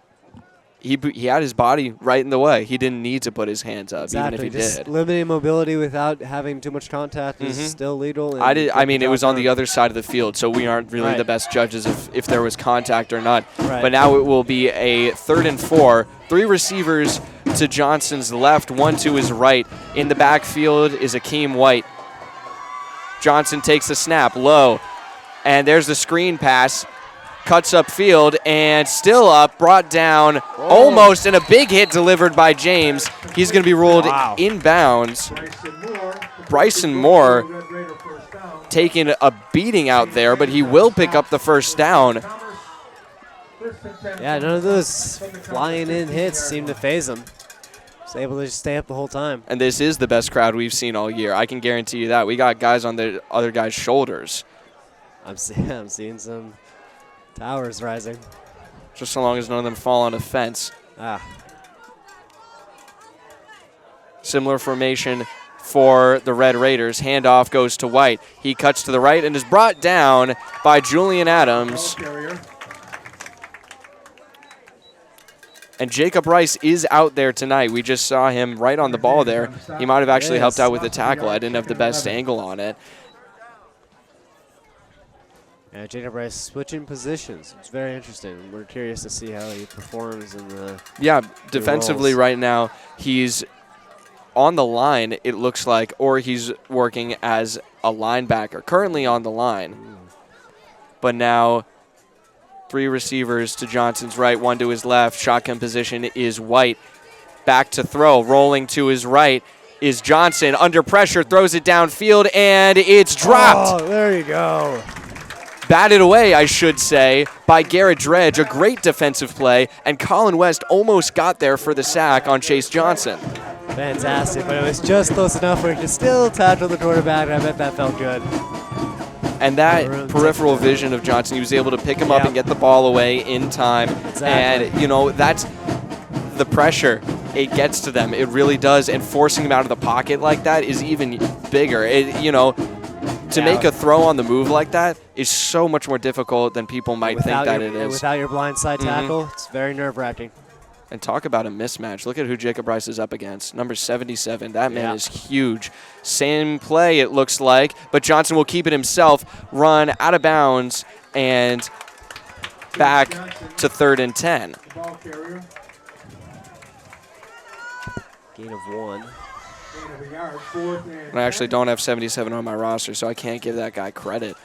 he had his body right in the way. He didn't need to put his hands up, exactly. even if he just did. Limiting mobility without having too much contact is still legal. I mean, it was on the other side of the field, so we aren't really the best judges of if there was contact or not. Right. But now it will be a 3rd and 4. 3 receivers to Johnson's left, 1 to his right. In the backfield is Akeem White. Johnson takes the snap low, and there's the screen pass. Cuts upfield and still up, brought down almost, and a big hit delivered by James. He's going to be ruled inbounds. Bryson Moore taking a beating out there, but he will pick up the first down. Yeah, none of those flying in hits seem to phase him. He's able to just stay up the whole time. And this is the best crowd we've seen all year. I can guarantee you that. We got guys on the other guys' shoulders. I'm seeing some towers rising. Just so long as none of them fall on a fence. Similar formation for the Red Raiders. Handoff goes to White. He cuts to the right and is brought down by Julian Adams. And Jacob Rice is out there tonight. We just saw him right on the ball there. He might have actually helped out with the tackle. I didn't have the best angle on it. Yeah, Jacob Rice switching positions. It's very interesting. We're curious to see how he performs in the defensively roles. right now, he's on the line, it looks like, or he's working as a linebacker. Currently on the line. But now 3 receivers to Johnson's right, 1 to his left. Shotgun position is White. Back to throw, rolling to his right is Johnson. Under pressure, throws it downfield, and it's dropped. Oh, there you go. Batted away, I should say, by Garrett Dredge. A great defensive play, and Colin West almost got there for the sack on Chase Johnson. Fantastic, but it was just close enough where he could still tackle the quarterback, and I bet that felt good. And that peripheral vision of Johnson, he was able to pick him up and get the ball away in time. Exactly. And, you know, that's the pressure. It gets to them. It really does. And forcing them out of the pocket like that is even bigger. To make a throw on the move like that is so much more difficult than people might think that it is. Without your blindside tackle, it's very nerve-wracking. And talk about a mismatch. Look at who Jacob Rice is up against. Number 77. That man is huge. Same play, it looks like, but Johnson will keep it himself, run out of bounds, and back to 3rd and 10. Gain of 1. I actually don't have 77 on my roster, so I can't give that guy credit.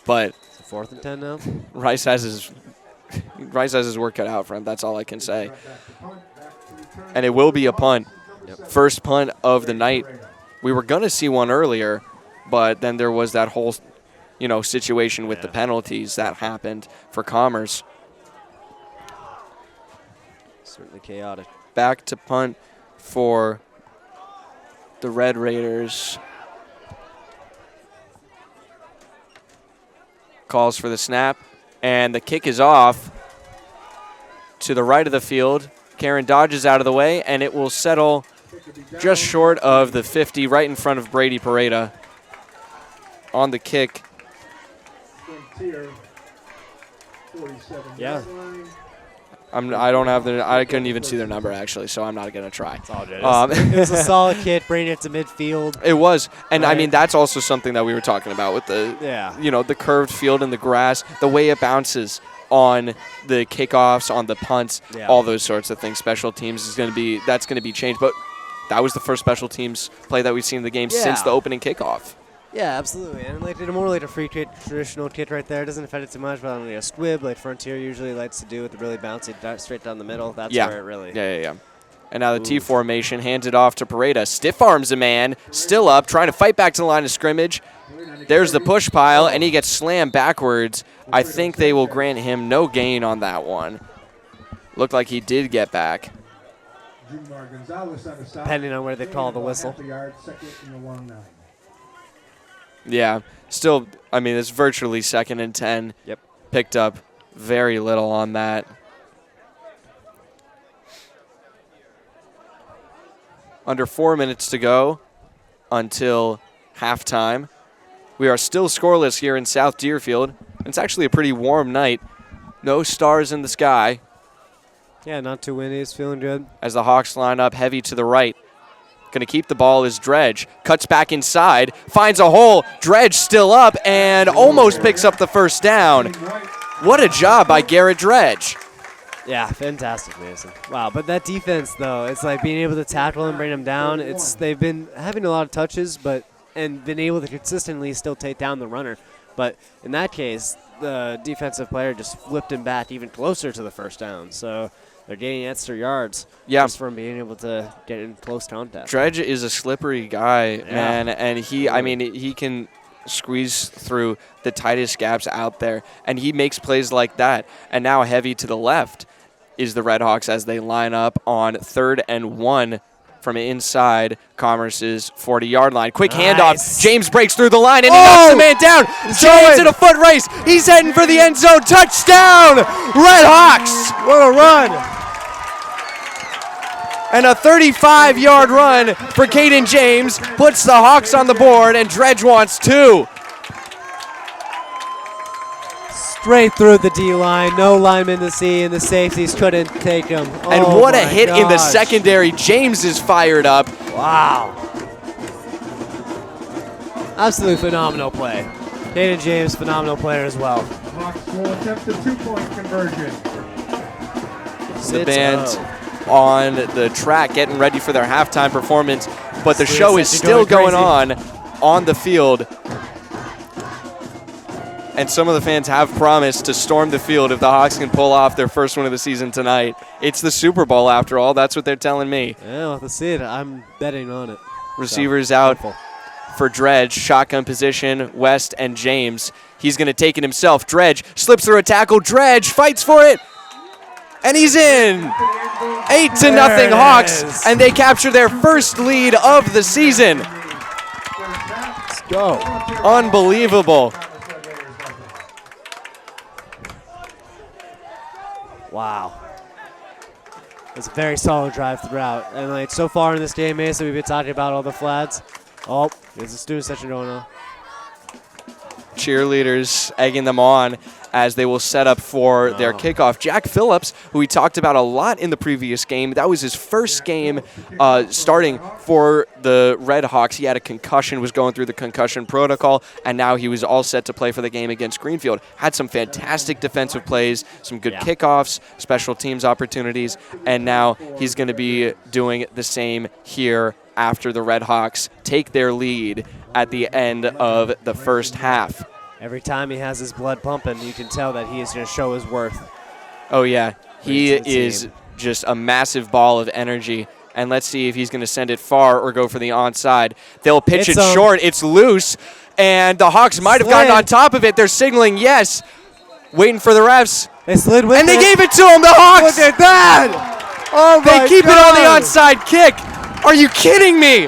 But It's 4th and 10 now. Rice has his work cut out for him. That's all I can say. And it will be a punt. First punt of the night. We were going to see one earlier, but then there was that whole, situation with the penalties that happened for Commerce. Certainly chaotic. Back to punt for the Red Raiders. Calls for the snap, and the kick is off to the right of the field. Karen dodges out of the way, and it will settle just short of the 50, right in front of Brady Pareda. On the kick. Yeah. I couldn't even see their number, actually, so I'm not going to try. It's all good. It was a solid kick, bringing it to midfield. It was. And, right. I mean, that's also something that we were talking about with the, the curved field and the grass, the way it bounces on the kickoffs, on the punts, all those sorts of things. Special teams that's going to be changed. But that was the first special teams play that we've seen in the game since the opening kickoff. Yeah, absolutely. And more like a free kick, traditional kick right there. It doesn't affect it too much, but on a squib, like Frontier usually likes to do with the really bouncy straight down the middle. That's where it really. Yeah. And now the T formation hands it off to Pareda. Stiff arms a man, still up, trying to fight back to the line of scrimmage. There's the push pile, and he gets slammed backwards. I think they will grant him no gain on that one. Looked like he did get back. Depending on where they call the whistle. Yeah, still, I mean, it's virtually 2nd and 10. Yep. Picked up very little on that. Under 4 minutes to go until halftime. We are still scoreless here in South Deerfield. It's actually a pretty warm night. No stars in the sky. Yeah, not too windy. It's feeling good. As the Hawks line up heavy to the right. Going to keep the ball is Dredge. Cuts back inside. Finds a hole. Dredge still up and almost picks up the first down. What a job by Garrett Dredge. Yeah, fantastic, Mason. Wow, but that defense, though, it's like being able to tackle and bring them down. They've been having a lot of touches, and been able to consistently still take down the runner. But in that case, the defensive player just flipped him back even closer to the first down. So they're gaining extra yards just from being able to get in close contact. Dredge is a slippery guy, man, and he can squeeze through the tightest gaps out there, and he makes plays like that. And now heavy to the left is the Red Hawks as they line up on 3rd and 1 from inside Commerce's 40-yard line. Quick handoff. James breaks through the line, and he knocks the man down. James in a foot race. He's heading for the end zone. Touchdown, Red Hawks. What a run. And a 35-yard run for Caden James puts the Hawks on the board, and Dredge wants 2. Straight through the D-line, no lineman to see, and the safeties couldn't take him. And what a hit in the secondary. James is fired up. Wow. Absolutely phenomenal play. Caden James, phenomenal player as well. Hawks will attempt a 2-point conversion. The band on the track getting ready for their halftime performance, but the show is still going on the field. And some of the fans have promised to storm the field if the Hawks can pull off their first one of the season tonight. It's the Super Bowl, after all. That's what they're telling me. Yeah, we'll have to see it. I'm betting on it. Receivers out for Dredge. Shotgun position, West and James. He's going to take it himself. Dredge slips through a tackle. Dredge fights for it. And he's in. 8-0 Hawks. And they capture their first lead of the season. Let's go. Unbelievable. Wow. It's a very solid drive throughout. And so far in this game, Mason, we've been talking about all the flags. Oh, there's a student session going on. cheerleaders egging them on as they will set up for their kickoff. Jack Phillips, who we talked about a lot in the previous game, that was his first game starting for the Red Hawks. He had a concussion, was going through the concussion protocol, and now he was all set to play for the game against Greenfield. Had some fantastic defensive plays, some good kickoffs, special teams opportunities, and now he's going to be doing the same here after the Red Hawks take their lead at the end of the first half. Every time he has his blood pumping, you can tell that he is going to show his worth. Oh, yeah. He is just a massive ball of energy. And let's see if he's going to send it far or go for the onside. They'll pitch it short. It's loose. And the Hawks might have gotten on top of it. They're signaling yes. Waiting for the refs. They slid with it. And they gave it to him. The Hawks. Look at that. Oh, my They keep it on the onside kick. Are you kidding me?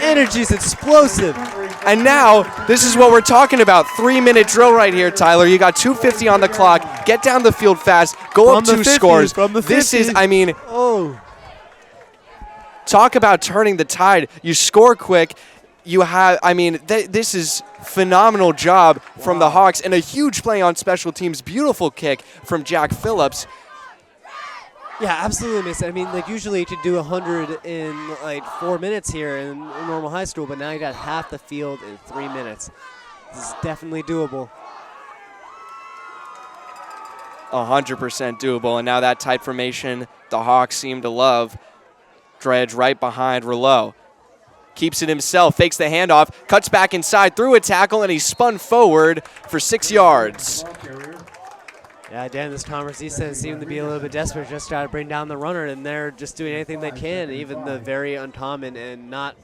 Energy's explosive. And now, this is what we're talking about. 3-minute drill right here, Tyler. You got 2:50 on the clock. Get down the field fast. Go up 2 scores. This is, I mean, talk about turning the tide. You score quick. You have, I mean, this is phenomenal job from the Hawks. And a huge play on special teams. Beautiful kick from Jack Phillips. Yeah, absolutely, Mason. I mean, like, usually you could do 100 in, like, 4 minutes here in normal high school, but now you got half the field in 3 minutes. This is definitely doable. 100% doable. And now that tight formation the Hawks seem to love. Dredge right behind Rouleau. Keeps it himself, fakes the handoff, cuts back inside, through a tackle, and he spun forward for 6 yards. Yeah, Dan, this Commerce East End seemed to be a little bit desperate, just try to bring down the runner, and they're just doing anything they can, even the very uncommon and not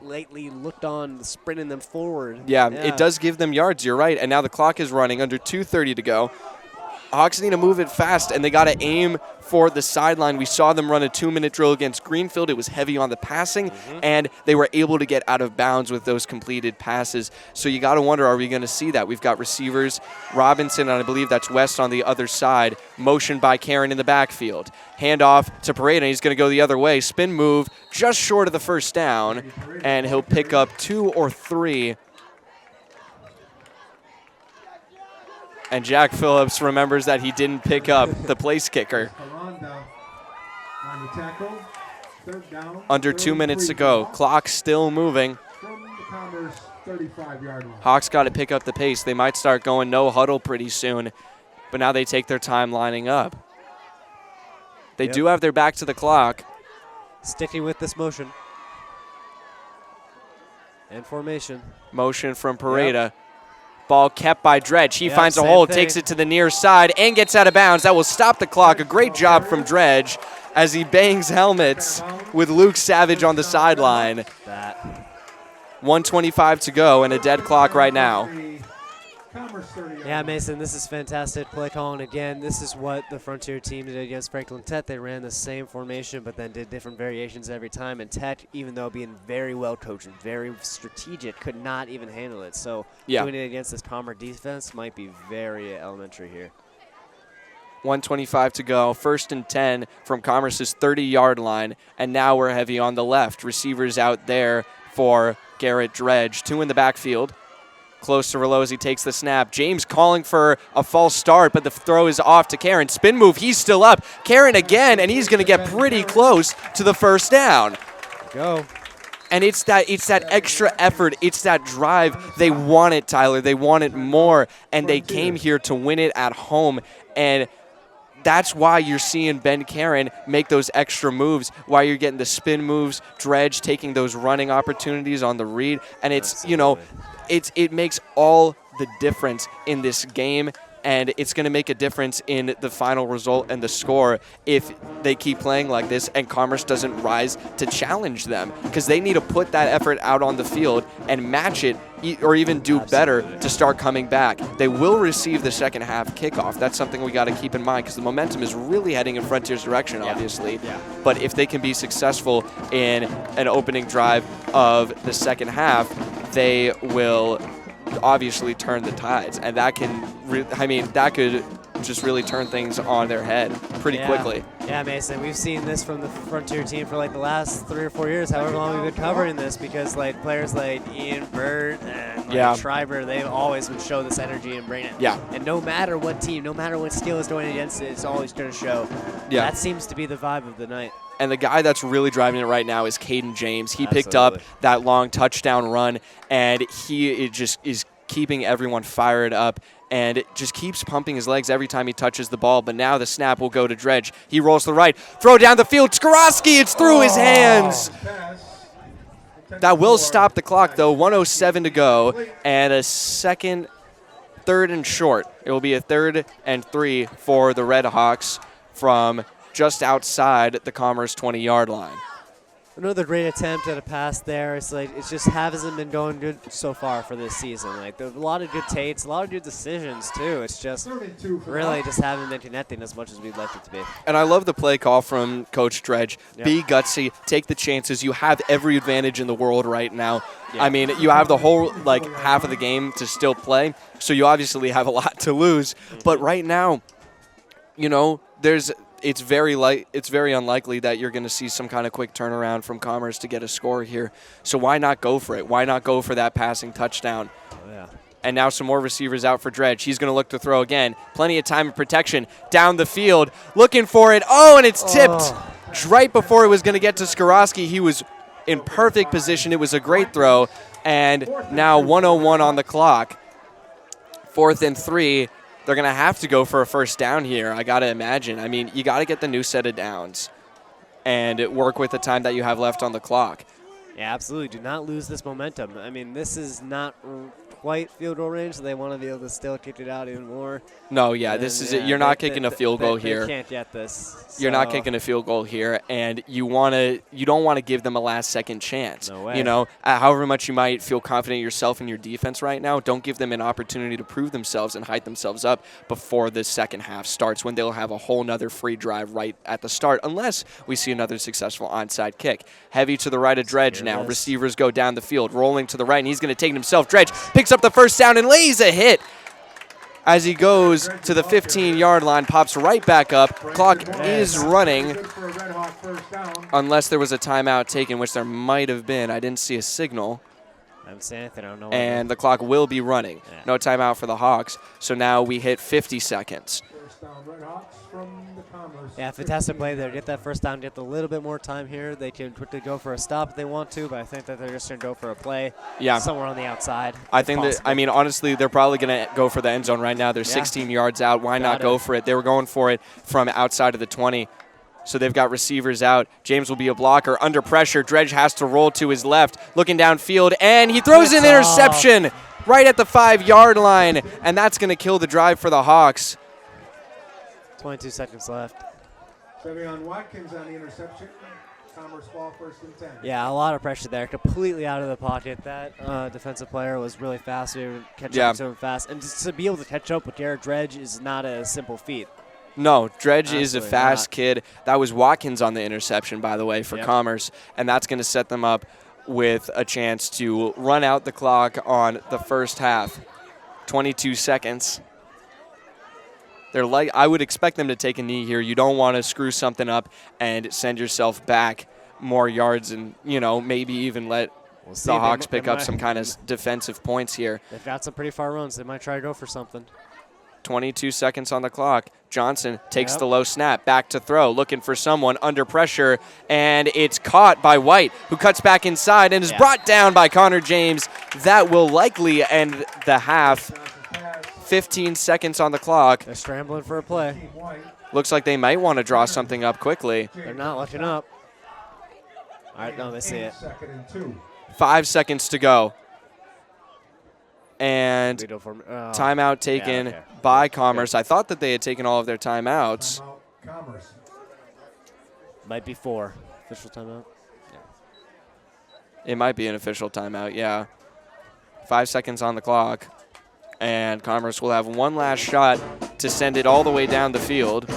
lately looked on sprinting them forward. Yeah, it does give them yards, you're right. And now the clock is running, under 2:30 to go. Hawks need to move it fast, and they got to aim for the sideline. We saw them run a 2-minute drill against Greenfield. It was heavy on the passing, and they were able to get out of bounds with those completed passes. So you got to wonder, are we going to see that? We've got receivers, Robinson, and I believe that's West on the other side, motioned by Karen in the backfield. Handoff to Pareda, and he's going to go the other way. Spin move just short of the first down, and he'll pick up 2 or 3. And Jack Phillips remembers that he didn't pick up the place kicker. Under 2 minutes to go. Clock still moving. Hawks got to pick up the pace. They might start going no huddle pretty soon. But now they take their time lining up. They do have their back to the clock. Sticking with this motion. And formation. Motion from Pareda. Ball kept by Dredge. He finds a hole, takes it to the near side, and gets out of bounds. That will stop the clock. A great job from Dredge as he bangs helmets with Luke Savage on the sideline. 1:25 to go and a dead clock right now. Yeah, Mason, this is fantastic play calling again. This is what the Frontier team did against Franklin Tech. They ran the same formation, but then did different variations every time. And Tech, even though being very well coached and very strategic, could not even handle it. So doing it against this Commerce defense might be very elementary here. 1:25 to go. 1st and 10 from Commerce's 30-yard line. And now we're heavy on the left. Receivers out there for Garrett Dredge. 2 in the backfield. Close to Rouleau as he takes the snap. James calling for a false start, but the throw is off to Karen. Spin move, he's still up. Karen again, and he's going to get pretty close to the first down. Go. And it's that extra effort. It's that drive. They want it, Tyler. They want it more, and they came here to win it at home. And that's why you're seeing Ben Karen make those extra moves, why you're getting the spin moves, Dredge taking those running opportunities on the read. And it's, you know, it makes all the difference in this game, and it's going to make a difference in the final result and the score if they keep playing like this and Commerce doesn't rise to challenge them, because they need to put that effort out on the field and match it or even do better to start coming back. They will receive the second half kickoff. That's something we got to keep in mind, because the momentum is really heading in Frontier's direction, obviously. But if they can be successful in an opening drive of the second half, they will obviously turn the tides, and that can, that could just really turn things on their head pretty quickly. Yeah, Mason, we've seen this from the Frontier team for like the last 3 or 4 years, however long we've been covering this, because like players like Ian Bird and Schreiber, they've always would show this energy and bring it. Yeah. And no matter what team, no matter what skill is going against it, it's always going to show. Yeah. That seems to be the vibe of the night. And the guy that's really driving it right now is Caden James. He picked up that long touchdown run, and he just is keeping everyone fired up, and it just keeps pumping his legs every time he touches the ball. But now the snap will go to Dredge. He rolls to the right, throw down the field. Skorowski, it's through his hands. That will stop the clock, though. 1:07 to go, and a second, 3rd and short. It will be a 3rd and 3 for the Red Hawks from just outside the Commerce 20-yard line. Another great attempt at a pass there. It's like it just hasn't been going good so far for this season. Like there's a lot of good takes, a lot of good decisions too. It's just really just haven't been connecting as much as we'd like it to be. And I love the play call from Coach Dredge. Yep. Be gutsy, take the chances. You have every advantage in the world right now. Yep. I mean, you have the whole half of the game to still play, so you obviously have a lot to lose. But right now, it's very unlikely that you're going to see some kind of quick turnaround from Commerce to get a score here. So why not go for it? Why not go for that passing touchdown? Oh, yeah. And now some more receivers out for Dredge. He's going to look to throw again. Plenty of time and protection down the field. Looking for it. Oh, and it's tipped. Right before it was going to get to Skorowski, he was in perfect position. It was a great throw. And now 1:01 on the clock. 4th and 3. They're going to have to go for a first down here, I got to imagine. I mean, you got to get the new set of downs and work with the time that you have left on the clock. Yeah, absolutely. Do not lose this momentum. I mean, this is not quite field goal range, so they want to be able to still kick it out even more. No, this is it. You're not kicking a field goal here. They can't get this. You're not kicking a field goal here, and you don't want to give them a last-second chance. No way. However much you might feel confident in yourself and your defense right now, don't give them an opportunity to prove themselves and hype themselves up before the second half starts, when they'll have a whole nother free drive right at the start, unless we see another successful onside kick. Heavy to the right of Dredge now. Receivers go down the field, rolling to the right, and he's going to take it himself. Dredge picks up the first down and lays a hit as he goes to the 15-yard line, pops right back up. Clock is running, unless there was a timeout taken, which there might have been. I didn't see a signal. I haven't seen anything. I don't know. And the clock will be running. Yeah. No timeout for the Hawks. So now we hit 50 seconds. First down, Red Hawks from the Commerce. Yeah, fantastic play there. Get that first down, get a little bit more time here. They can quickly go for a stop if they want to, but I think that they're just going to go for a play somewhere on the outside. I think honestly, they're probably going to go for the end zone right now. They're 16 yards out. Why not go for it? They were going for it from outside of the 20. So they've got receivers out. James will be a blocker. Under pressure, Dredge has to roll to his left, looking downfield, and he throws an interception right at the 5-yard line, and that's going to kill the drive for the Hawks. 22 seconds left. Sevion Watkins on the interception. Commerce ball, 1st and 10. Yeah, a lot of pressure there. Completely out of the pocket. That defensive player was really fast. We were catching up to him fast. And just to be able to catch up with Garrett Dredge is not a simple feat. No, Dredge is a fast kid. That was Watkins on the interception, by the way, for Commerce, and that's going to set them up with a chance to run out the clock on the first half. 22 seconds. I would expect them to take a knee here. You don't want to screw something up and send yourself back more yards and, maybe even let the Hawks pick up some kind of defensive points here. They've got some pretty far runs. They might try to go for something. 22 seconds on the clock. Johnson takes the low snap, back to throw, looking for someone under pressure, and it's caught by White, who cuts back inside and is brought down by Connor James. That will likely end the half. 15 seconds on the clock. They're scrambling for a play. Looks like they might want to draw something up quickly. They're not looking up. All right, no, they see it. 5 seconds to go. And timeout taken by Commerce. I thought that they had taken all of their timeouts. Might be 4. Official timeout. It might be an official timeout, yeah. 5 seconds on the clock. And Commerce will have one last shot to send it all the way down the field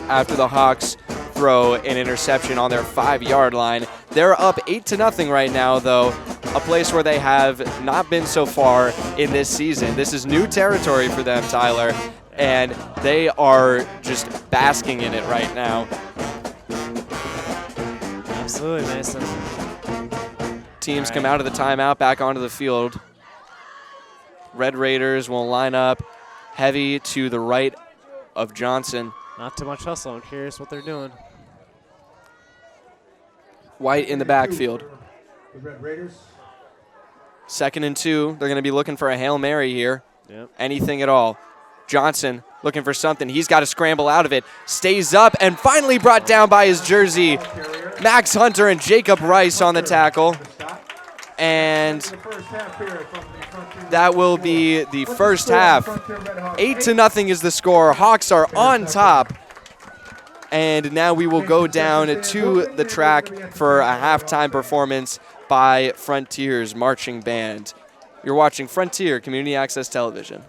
after the Hawks throw an interception on their 5-yard line. They're up 8-0 right now, though, a place where they have not been so far in this season. This is new territory for them, Tyler. and they are just basking in it right now. Absolutely, Mason. Teams come out of the timeout, back onto the field. Red Raiders will line up heavy to the right of Johnson. Not too much hustle. I'm curious what they're doing. White in the backfield. The Red Raiders. 2nd and 2. They're going to be looking for a Hail Mary here. Yep. Anything at all. Johnson looking for something. He's got to scramble out of it. Stays up and finally brought down by his jersey. Max Hunter and Jacob Rice on the tackle. And that will be the first half. 8-0 is the score. Hawks are on top. And now we will go down to the track for a halftime performance by Frontier's Marching Band. You're watching Frontier Community Access Television.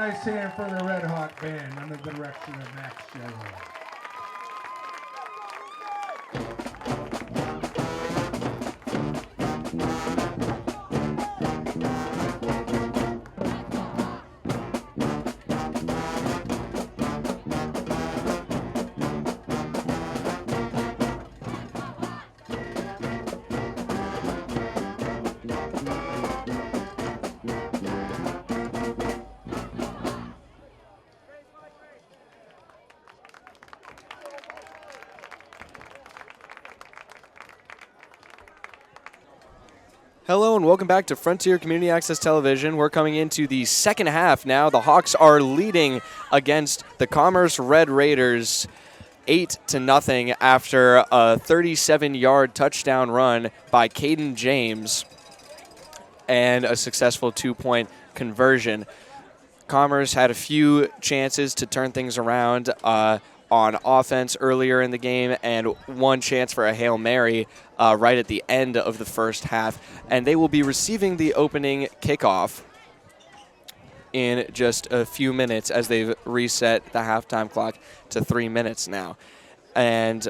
nice hand for the Red Hawk band under the direction of Max General. Hello and welcome back to Frontier Community Access Television. We're coming into the second half now. The Hawks are leading against the Commerce Red Raiders 8-0 after a 37-yard touchdown run by Caden James and a successful 2-point conversion. Commerce had a few chances to turn things around on offense earlier in the game and one chance for a Hail Mary right at the end of the first half. And they will be receiving the opening kickoff in just a few minutes as they've reset the halftime clock to 3 minutes now. And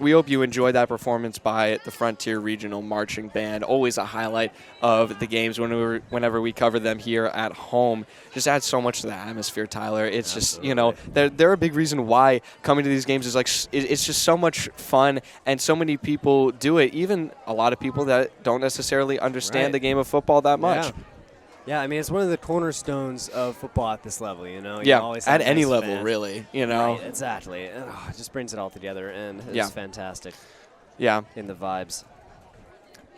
we hope you enjoyed that performance by the Frontier Regional Marching Band. Always a highlight of the games whenever we cover them here at home. Just adds so much to the atmosphere, Tyler. It's just, you know, they're a big reason why coming to these games is like, it's just so much fun, and so many people do it. Even a lot of people that don't necessarily understand the game of football that much. Yeah, I mean, it's one of the cornerstones of football at this level, you know? You always at have any nice level, fans. really, you know? Right, exactly. It just brings it all together, and it's fantastic. Yeah. In the vibes.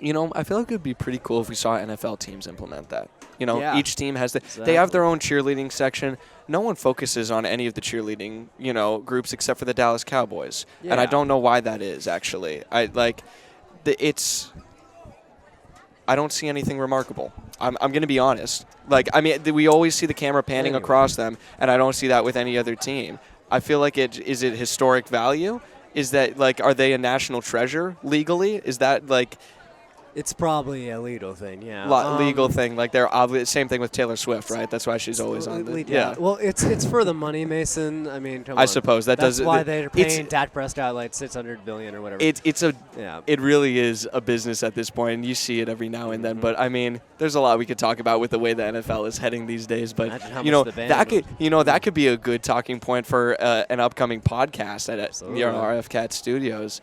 You know, I feel like it would be pretty cool if we saw NFL teams implement that. You know, each team has they have their own cheerleading section. No one focuses on any of the cheerleading, you know, groups except for the Dallas Cowboys. And I don't know why that is, actually. I don't see anything remarkable. I'm going to be honest. Like, I mean, we always see the camera panning across them, and I don't see that with any other team. I feel like is it historic value? Is that, like, are they a national treasure legally? Is that, like... It's probably a legal thing, legal thing. Like, they're same thing with Taylor Swift, right? That's why she's always on the... Yeah. Well, it's for the money, Mason. I mean, come on. I suppose. That's why they're paying Dak Prescott like $600 billion or whatever. It really is a business at this point, and you see it every now and then. But, I mean, there's a lot we could talk about with the way the NFL is heading these days. But, that could be a good talking point for an upcoming podcast at RF Cat Studios,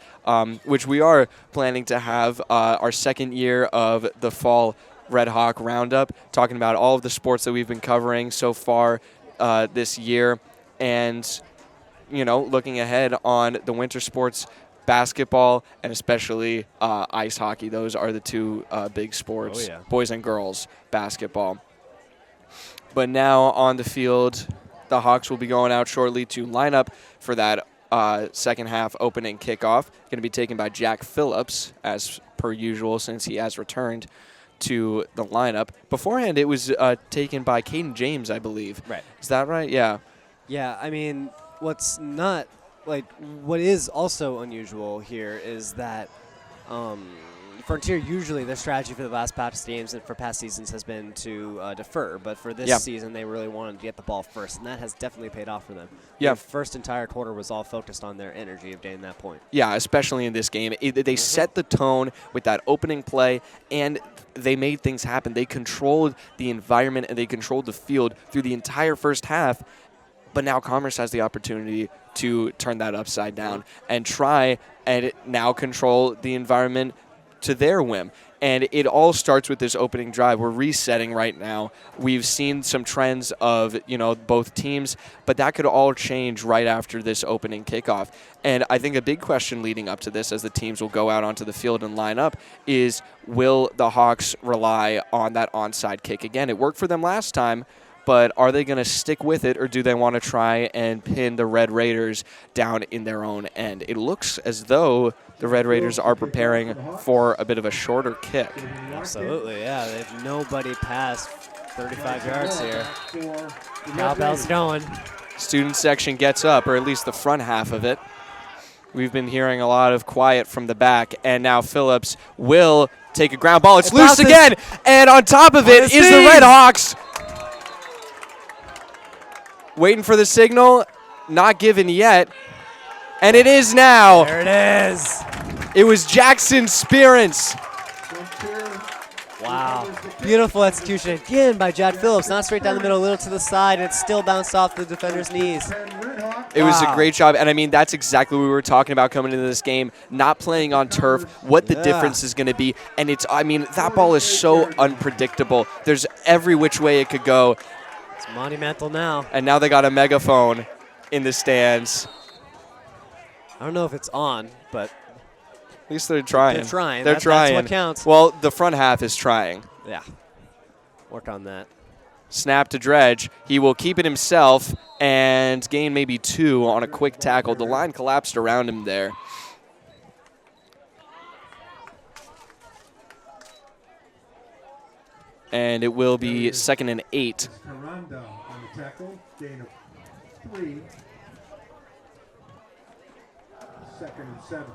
which we are planning to have our second year of the Fall Red Hawk Roundup, talking about all of the sports that we've been covering so far this year, and, you know, looking ahead on the winter sports, basketball, and especially ice hockey. Those are the two big sports, boys and girls basketball. But now on the field, the Hawks will be going out shortly to line up for that second half opening kickoff. Going to be taken by Jack Phillips, as per usual, since he has returned to the lineup. Beforehand, it was taken by Caden James, I believe. Right. Is that right? Yeah. Yeah, I mean, what is also unusual here is that Frontier, usually their strategy for the last past games and for past seasons has been to defer, but for this season they really wanted to get the ball first, and that has definitely paid off for them. Yeah. The first entire quarter was all focused on their energy of getting that point. Yeah, especially in this game. They set the tone with that opening play, and they made things happen. They controlled the environment, and they controlled the field through the entire first half, but now Commerce has the opportunity to turn that upside down and try and now control the environment to their whim. And it all starts with this opening drive. We're resetting right now. We've seen some trends of, you know, both teams, but that could all change right after this opening kickoff. And I think a big question leading up to this, as the teams will go out onto the field and line up, is will the Hawks rely on that onside kick again? It worked for them last time, but are they going to stick with it, or do they want to try and pin the Red Raiders down in their own end? It looks as though the Red Raiders are preparing for a bit of a shorter kick. Absolutely, yeah. They have nobody past 35 yards here. Cowbell's going. Student section gets up, or at least the front half of it. We've been hearing a lot of quiet from the back, and now Phillips will take a ground ball. It's loose again, and on top of it is the Red Hawks. Waiting for the signal. Not given yet. And it is now. There it is. It was Jackson Spearance. Wow. Beautiful execution again by Jad Phillips. Not straight down the middle, a little to the side, and it still bounced off the defender's knees. It was a great job, and I mean, that's exactly what we were talking about coming into this game, not playing on turf, what the difference is going to be, and it's, I mean, that ball is so unpredictable. There's every which way it could go. It's monumental now. And now they got a megaphone in the stands. I don't know if it's on, but at least they're trying. They're trying. They're trying. That's what counts. Well, the front half is trying. Yeah. Work on that. Snap to Dredge. He will keep it himself and gain maybe 2 on a quick tackle. The line collapsed around him there. And it will be 2nd and 8. Karanda on the tackle, gain of 3. 2nd and 7.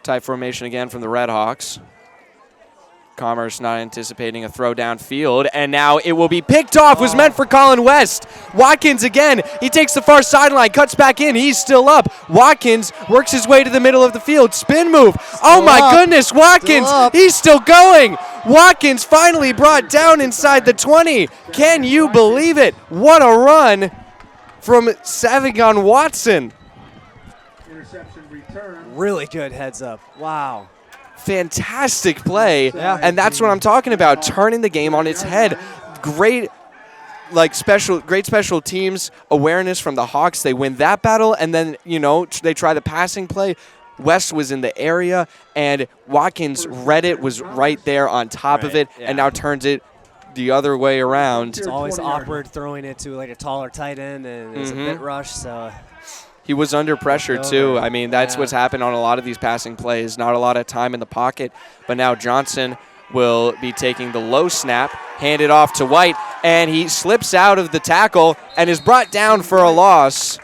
Tight formation again from the Red Hawks. Commerce not anticipating a throw downfield, and now it will be picked off. Was meant for Colin West. Watkins again. He takes the far sideline, cuts back in. He's still up. Watkins works his way to the middle of the field. Spin move. Oh my goodness, Watkins. He's still going. Watkins finally brought down inside the 20. Can you believe it? What a run from Savion Watson. Interception return. Really good heads up. Wow. Fantastic play, Yeah. and that's what I'm talking about, turning the game on its head. Great special teams awareness from the Hawks. They win that battle, and then, you know, they try the passing play. West was in the area, and Watkins read it, was right there on top of it, and now turns it the other way around. It's always awkward throwing it to like a taller tight end, and it's a bit rushed, so... He was under pressure, too. I mean, that's what's happened on a lot of these passing plays. Not a lot of time in the pocket. But now Johnson will be taking the low snap, hand it off to White, and he slips out of the tackle and is brought down for a loss.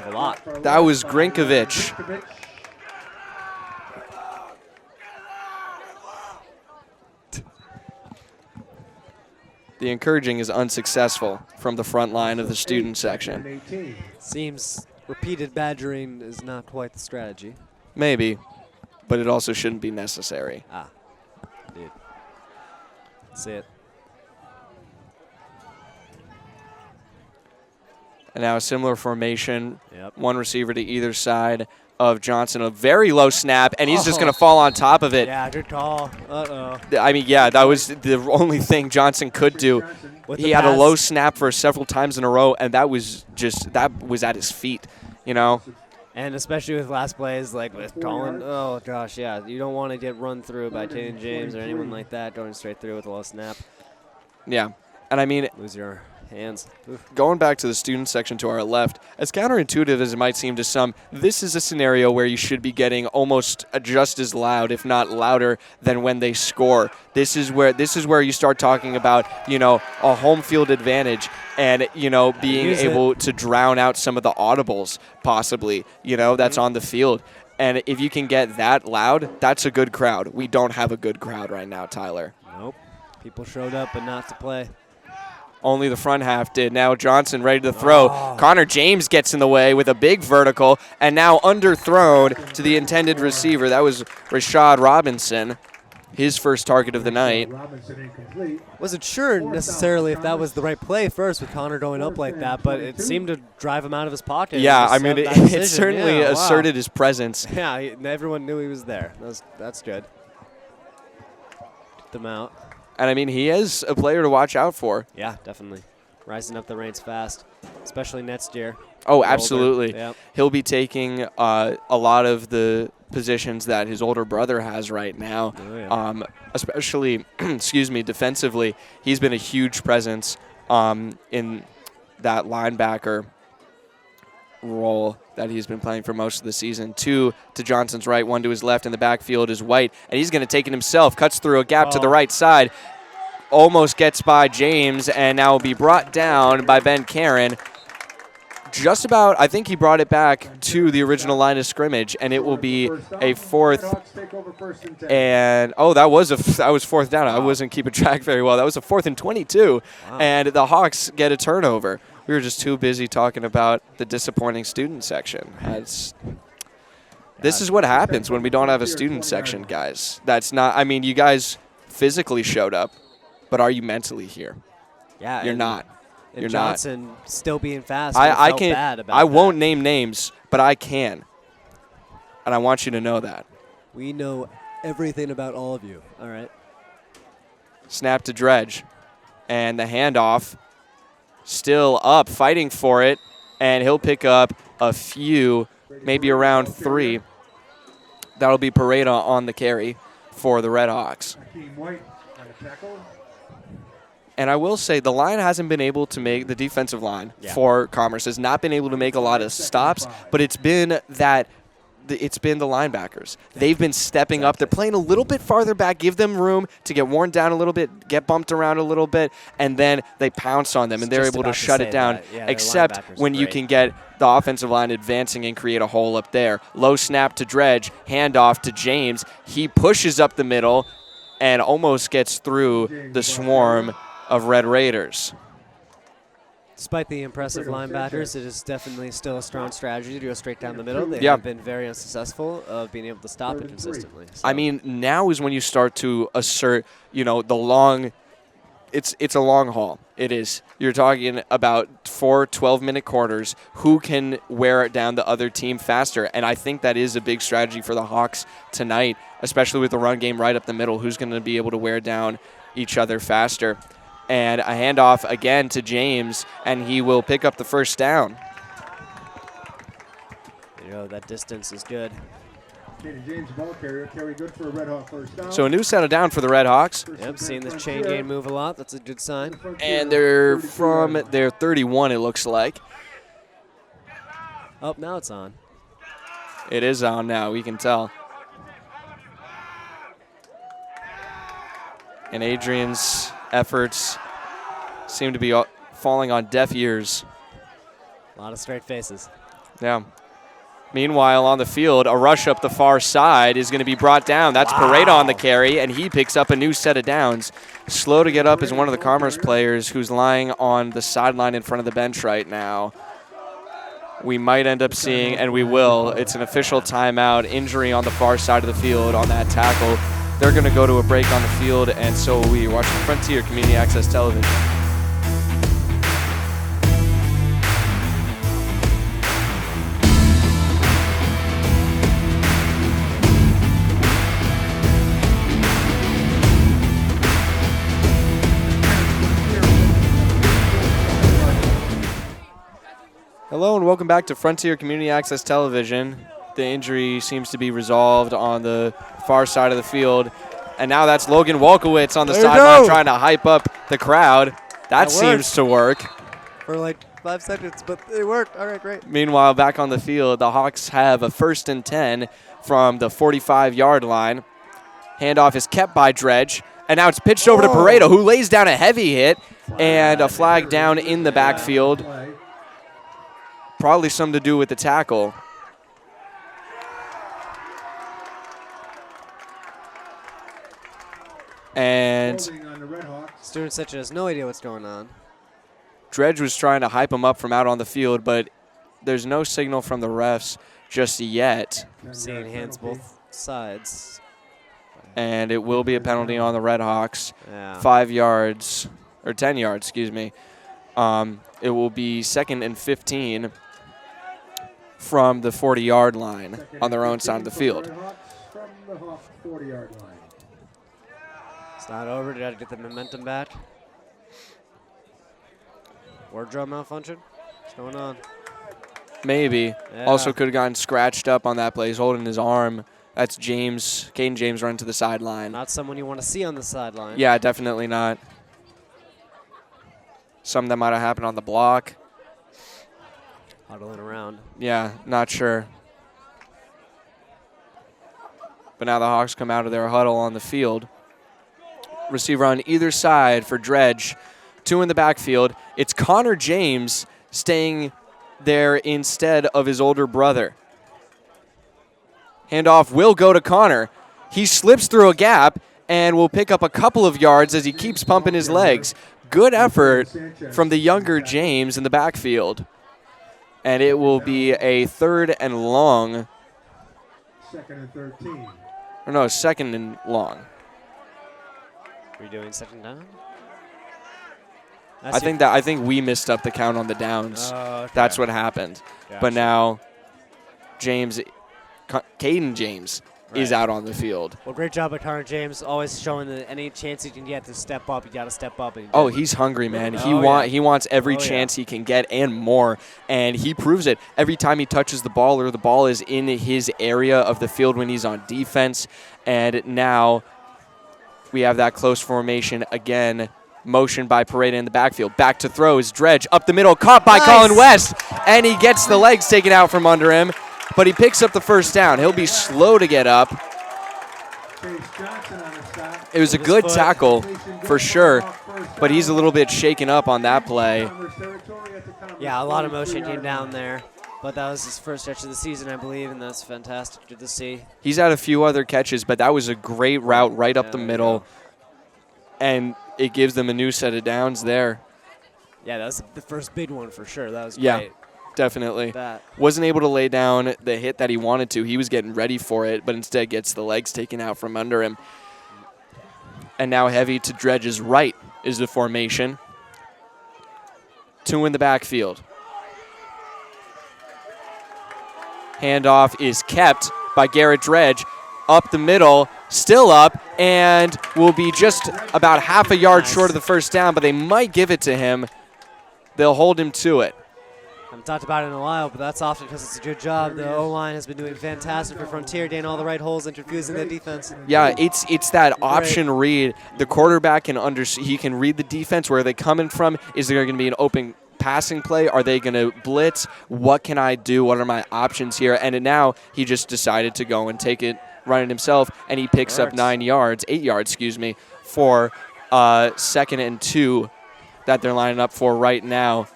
A lot. That was Grinkovich. The encouraging is unsuccessful from the front line of the student section. Seems repeated badgering is not quite the strategy. Maybe, but it also shouldn't be necessary. Ah, indeed. See it. And now a similar formation. Yep. One receiver to either side of Johnson. A very low snap, and he's just going to fall on top of it. Yeah, good call. Uh-oh. I mean, yeah, that was the only thing Johnson could do. He had a low snap for several times in a row, and that was at his feet, you know. And especially with last plays, like with Colin, oh gosh, yeah, you don't want to get run through by Tatum James or anyone like that going straight through with a low snap. Yeah, and I mean, Lose your hands. Oof. going back to the student section to our left, as counterintuitive as it might seem to some, this is a scenario where you should be getting almost just as loud, if not louder, than when they score. This is where you start talking about, you know, a home field advantage and, you know, being able to drown out some of the audibles possibly, you know, that's on the field. And if you can get that loud, that's a good crowd. We don't have a good crowd right now, Tyler. Nope. People showed up but not to play. Only the front half did. Now Johnson ready to throw. Connor James gets in the way with a big vertical, and now underthrown to the intended receiver. That was Rashad Robinson, his first target of the night. Wasn't sure necessarily if that was the right play first with Connor going up like that, but it seemed to drive him out of his pocket. Yeah, I mean, it certainly asserted his presence. Yeah, everyone knew he was there. That's good. Get them out. And, I mean, he is a player to watch out for. Yeah, definitely. Rising up the ranks fast, especially next year. Oh, absolutely. Yep. He'll be taking a lot of the positions that his older brother has right now, especially, defensively. He's been a huge presence in that linebacker role that he's been playing for most of the season. 2 to Johnson's right, 1 to his left in the backfield is White, and he's going to take it himself, cuts through a gap to the right side, almost gets by James, and now will be brought down by Ben Karen. just about, I think he brought it back to the original line of scrimmage, and it will be a fourth. And that was fourth down. I wasn't keeping track very well. That was a 4th and 22, and the Hawks get a turnover. We were just too busy talking about the disappointing student section. This is what happens when we don't have a student section, guys. That's not. I mean, you guys physically showed up, but are you mentally here? Yeah, you're not. And You're Johnson not. still being fast. I can. Bad about I won't that. name names, but I can, and I want you to know that. We know everything about all of you. All right. Snap to Dredge, and the handoff still up, fighting for it, and he'll pick up a few, maybe around 3. That'll be Pareda on the carry for the Red Hawks. And I will say the line hasn't been able to make, the defensive line for Commerce has not been able to make a lot of stops, but it's been the linebackers. They've been stepping up. They're playing a little bit farther back, give them room to get worn down a little bit, get bumped around a little bit, and then they pounce on them, and they're able to shut it down, except when you can get the offensive line advancing and create a hole up there. Low snap to Dredge, handoff to James. He pushes up the middle and almost gets through the swarm of Red Raiders. Despite the impressive linebackers, it is definitely still a strong strategy to go straight down the middle. They have been very unsuccessful of being able to stop it consistently. So. I mean, now is when you start to assert, the long. It's a long haul. It is. You're talking about 4 12-minute quarters. Who can wear it down the other team faster? And I think that is a big strategy for the Hawks tonight, especially with the run game right up the middle. Who's going to be able to wear down each other faster? And a handoff again to James, and he will pick up the first down. That distance is good. James, ball carrier, carry good for a Red Hawk first down. So a new set of down for the Red Hawks. Yep, seeing this chain game move a lot. That's a good sign. And they're from their 31, it looks like. Oh, now it's on. It is on now, we can tell. And Adrian's efforts seem to be falling on deaf ears. A lot of straight faces. Yeah. Meanwhile, on the field, a rush up the far side is going to be brought down. That's Pareda on the carry, and he picks up a new set of downs. Slow to get up is one of the Commerce players who's lying on the sideline in front of the bench right now. We might end up seeing, and we will, it's an official timeout, injury on the far side of the field on that tackle. They're going to go to a break on the field, and so will we. You're watching Frontier Community Access Television. Hello and welcome back to Frontier Community Access Television. The injury seems to be resolved on the far side of the field. And now that's Logan Wolkowitz on the sideline trying to hype up the crowd. That seems to work. For like 5 seconds, but it worked. All right, great. Meanwhile, back on the field, the Hawks have a 1st and 10 from the 45-yard line. Handoff is kept by Dredge. And now it's pitched over to Pareda, who lays down a heavy hit. And a flag down in the backfield. Probably something to do with the tackle. And Student Setcha has no idea what's going on. Dredge was trying to hype him up from out on the field, but there's no signal from the refs just yet. I'm seeing hands both sides. And it will be a penalty on the Red Hawks. Yeah. 5 yards, or 10 yards, excuse me. It will be 2nd and 15 from the 40-yard line on their own side of the field. From the Hawk 40-yard line. It's not over. Did I get the momentum back? Wardrobe malfunction? What's going on? Maybe. Yeah. Also could have gotten scratched up on that play. He's holding his arm. That's James, Caden James running to the sideline. Not someone you want to see on the sideline. Yeah, definitely not. Something that might have happened on the block. Huddling around. Yeah, not sure. But now the Hawks come out of their huddle on the field. Receiver on either side for Dredge. 2 in the backfield. It's Connor James staying there instead of his older brother. Handoff will go to Connor. He slips through a gap and will pick up a couple of yards as he keeps pumping his legs. Good effort from the younger James in the backfield. And it will be a 3rd and long. 2nd and 13. Or no, 2nd and long. Are we doing 2nd down? I think we missed up the count on the downs. Okay. That's what happened. Gotcha. But now Caden James is out on the field. Well, great job by Connor James, always showing that any chance you can get to step up, you got to step up. And He's hungry, man. He wants every chance he can get and more, and he proves it every time he touches the ball or the ball is in his area of the field when he's on defense. And now we have that close formation again. Motion by Pareda in the backfield. Back to throw is Dredge up the middle, caught by Colin West, and he gets the legs taken out from under him, but he picks up the first down. He'll be slow to get up. It was a good tackle for sure, but he's a little bit shaken up on that play. Yeah, a lot of motion came down there, but that was his first catch of the season, I believe, and that's fantastic. Good to see. He's had a few other catches, but that was a great route right up the middle, and it gives them a new set of downs there. Yeah, that was the first big one for sure. That was great. Yeah, definitely. Wasn't able to lay down the hit that he wanted to. He was getting ready for it, but instead gets the legs taken out from under him. And now heavy to Dredge's right is the formation. 2 in the backfield. Handoff is kept by Garrett Dredge. Up the middle, still up, and will be just about half a yard short of the first down, but they might give it to him. They'll hold him to it. I haven't talked about it in a while, but that's often because it's a good job. The O-line has been doing fantastic for Frontier, getting all the right holes and confusing the defense. Yeah, it's that option read. The quarterback he can read the defense. Where are they coming from? Is there going to be an open passing play? Are they going to blitz? What can I do? What are my options here? And now he just decided to go and take it, run it himself, and he picks up 8 yards, for 2nd and 2 that they're lining up for right now.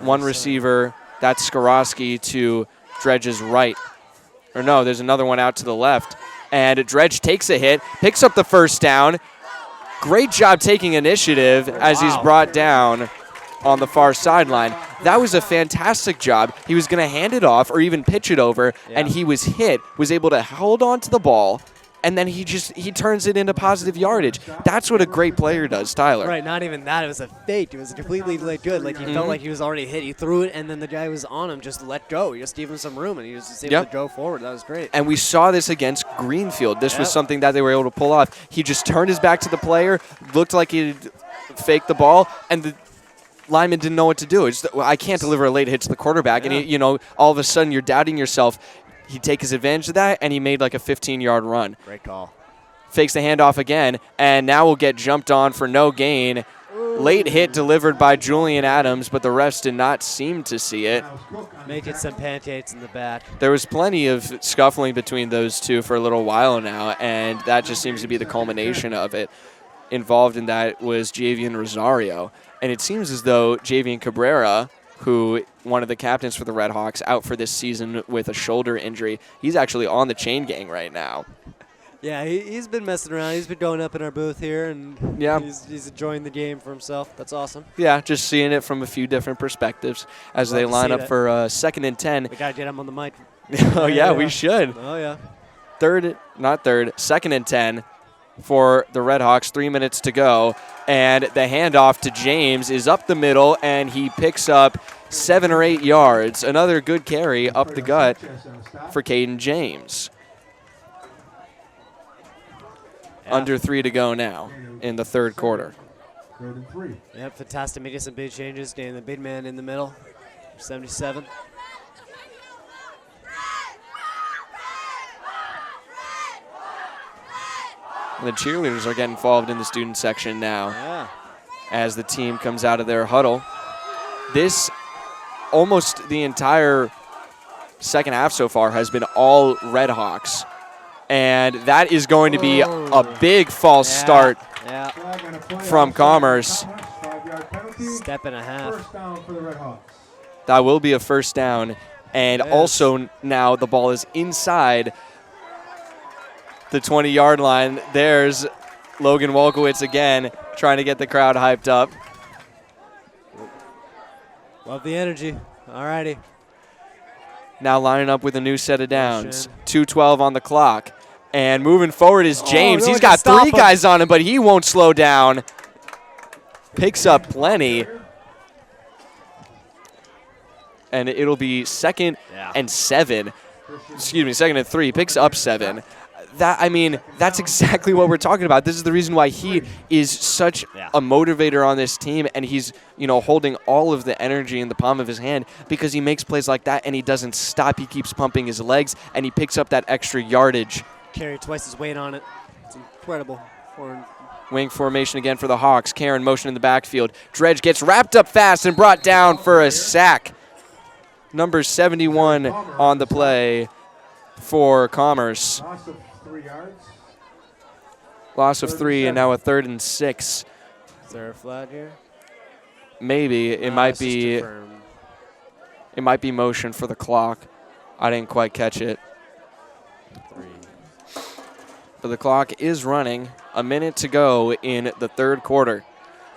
One receiver, that's Skorowski to Dredge's right. Or no, there's another one out to the left. And Dredge takes a hit, picks up the first down. Great job taking initiative as he's brought down on the far sideline. That was a fantastic job. He was going to hand it off or even pitch it over, and he was able to hold on to the ball, and then he turns it into positive yardage. That's what a great player does, Tyler. Right, not even that. It was a fake. It was completely good. Like, he felt like he was already hit. He threw it, and then the guy was on him, just let go. He just gave him some room, and he was just able to go forward. That was great. And we saw this against Greenfield. This was something that they were able to pull off. He just turned his back to the player, looked like he faked the ball, and the lineman didn't know what to do. I can't deliver a late hit to the quarterback, and all of a sudden you're doubting yourself. He takes advantage of that, and he made like a 15-yard run. Great call. Fakes the handoff again, and now will get jumped on for no gain. Late hit delivered by Julian Adams, but the refs did not seem to see it. Making some pancakes in the back. There was plenty of scuffling between those two for a little while now, and that just seems to be the culmination of it. Involved in that was Javian Rosario, and it seems as though Javian Cabrera, who one of the captains for the Red Hawks, out for this season with a shoulder injury. He's actually on the chain gang right now. Yeah, he's been messing around. He's been going up in our booth here, and he's enjoying the game for himself. That's awesome. Yeah, just seeing it from a few different perspectives as they line up for 2nd and 10. We got to get him on the mic. We should. Oh, yeah. 2nd and 10 for the Red Hawks, 3 minutes to go. And the handoff to James is up the middle, and he picks up 7 or 8 yards. Another good carry up the gut for Caden James. Under 3 to go now in the 3rd quarter. 3rd and 3. Yep, fantastic. Making some big changes. Getting the big man in the middle. 77. And the cheerleaders are getting involved in the student section now as the team comes out of their huddle. This, almost the entire second half so far, has been all Red Hawks. And that is going to be a big false start from Commerce. 5-yard penalty. Step and a half. First down for the Red Hawks. That will be a first down. And also now the ball is inside the 20-yard line. There's Logan Wolkowitz again trying to get the crowd hyped up. Love the energy. All righty. Now lining up with a new set of downs. 2:12 on the clock. And moving forward is James. Really He's got 3 guys on him, but he won't slow down. Picks up plenty. And it'll be second and 7. Excuse me, second and 3. Picks up 7. That's exactly what we're talking about. This is the reason why he is such a motivator on this team, and he's, holding all of the energy in the palm of his hand because he makes plays like that and he doesn't stop. He keeps pumping his legs and he picks up that extra yardage. Carry twice his weight on it. It's incredible. Wing formation again for the Hawks. Karen motion in the backfield. Dredge gets wrapped up fast and brought down for a sack. Number 71 on the play for Commerce. Loss of 3 yards. Loss of 3 and now a 3rd and 6. Is there a flag here? Maybe. It might be motion for the clock. I didn't quite catch it. 3. But the clock is running. A minute to go in the 3rd quarter.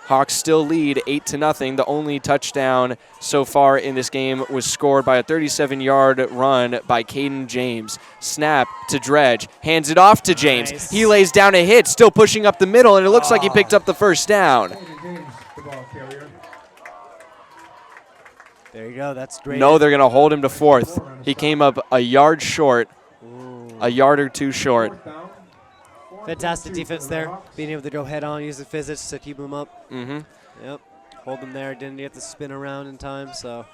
Hawks still lead 8-0. The only touchdown so far in this game was scored by a 37-yard run by Caden James. Snap to Dredge. Hands it off to James. Nice. He lays down a hit, still pushing up the middle, and it looks like he picked up the first down. There you go. That's great. No, they're going to hold him to 4th. He came up a yard short, a yard or 2 short. Fantastic defense there. Being able to go head on, use the physics to keep him up. Mm-hmm. Yep. Hold him there. Didn't get to spin around in time, so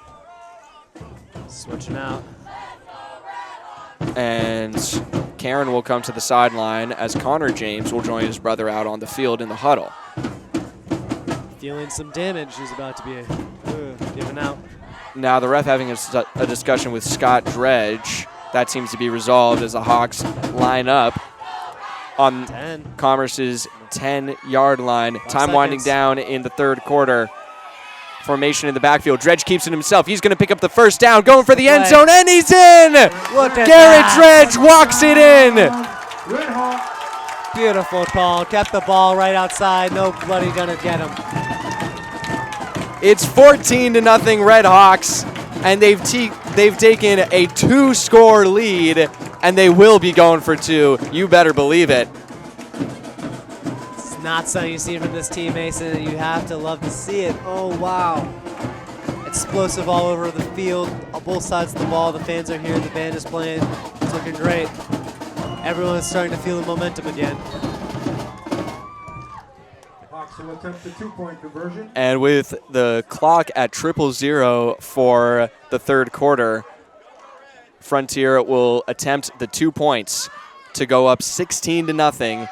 switching out. And Karen will come to the sideline as Connor James will join his brother out on the field in the huddle. Feeling some damage is about to be given out. Now the ref having a discussion with Scott Dredge. That seems to be resolved as the Hawks line up on 10. Commerce's 10-yard line. Time winding down in the 3rd quarter. Formation in the backfield. Dredge keeps it himself. He's going to pick up the first down, going for the end zone, and he's in! Garrett Dredge walks it in! Beautiful call. Kept the ball right outside. Nobody going to get him. It's 14-0 Red Hawks, and they've taken a 2-score lead, and they will be going for 2. You better believe it. It's not something you see from this team, Mason, and you have to love to see it. Oh, wow. Explosive all over the field, on both sides of the ball. The fans are here. The band is playing. It's looking great. Everyone's starting to feel the momentum again. Will attempt the 2-point conversion. And with the clock at 0:00 for the 3rd quarter, Frontier will attempt the 2 points to go up 16-0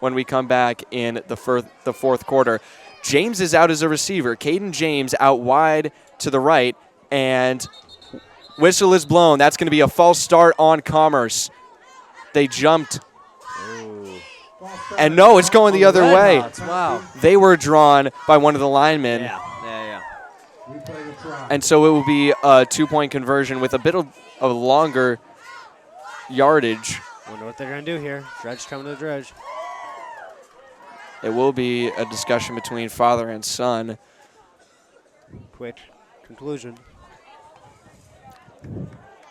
when we come back in the 4th quarter. James is out as a receiver. Caden James out wide to the right, and whistle is blown. That's going to be a false start on Commerce. They jumped. And no, it's going the other way. Wow. They were drawn by one of the linemen. Yeah. And so it will be a 2-point conversion with a bit of a longer yardage. Wonder what they're going to do here. Dredge coming to the Dredge. It will be a discussion between father and son. Quick conclusion.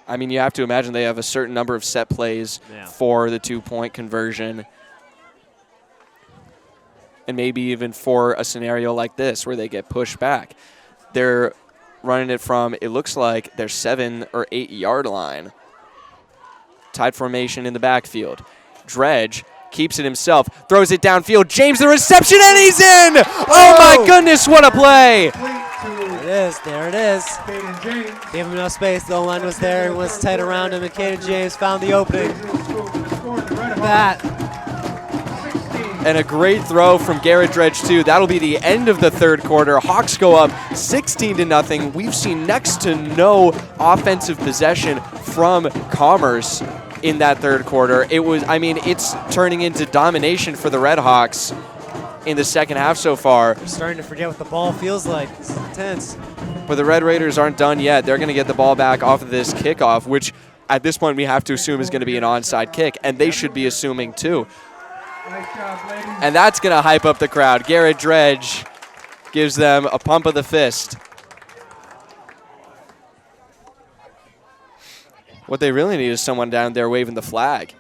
I mean, you have to imagine they have a certain number of set plays for the 2-point conversion. And maybe even for a scenario like this where they get pushed back. They're running it from, it looks like, their 7 or 8 yard line. Tight formation in the backfield. Dredge keeps it himself, throws it downfield. James, the reception, and he's in! Oh my goodness, what a play! There it is. Gave him enough space. The O-line was there. It was tight around him, and Caden James found the opening. And a great throw from Garrett Dredge, too. That'll be the end of the 3rd quarter. Hawks go up 16-0. We've seen next to no offensive possession from Commerce in that 3rd quarter. It's turning into domination for the Red Hawks. in the second half so far. We're starting to forget what the ball feels like. This is intense. But the Red Raiders aren't done yet. They're going to get the ball back off of this kickoff, which at this point we have to assume is going to be an onside kick, and they should be assuming too. And that's going to hype up the crowd. Garrett Dredge gives them a pump of the fist. What they really need is someone down there waving the flag.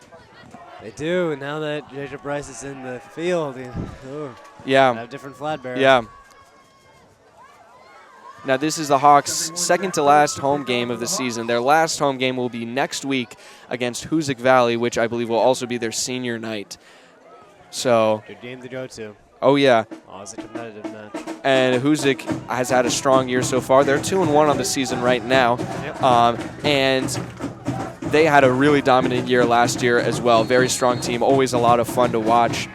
They do. Now that Jacob Bryce is in the field, yeah, have different flag bearer. Yeah. Now this is the Hawks' second to last home game of the season. Their last home game will be next week against Hoosick Valley, which I believe will also be their senior night. So. Good game to go to. Oh yeah. Always a competitive match. And Hoosick has had a strong year so far. They're 2-1 on the season right now. Yep. And they had a really dominant year last year as well. Very strong team. Always a lot of fun to watch.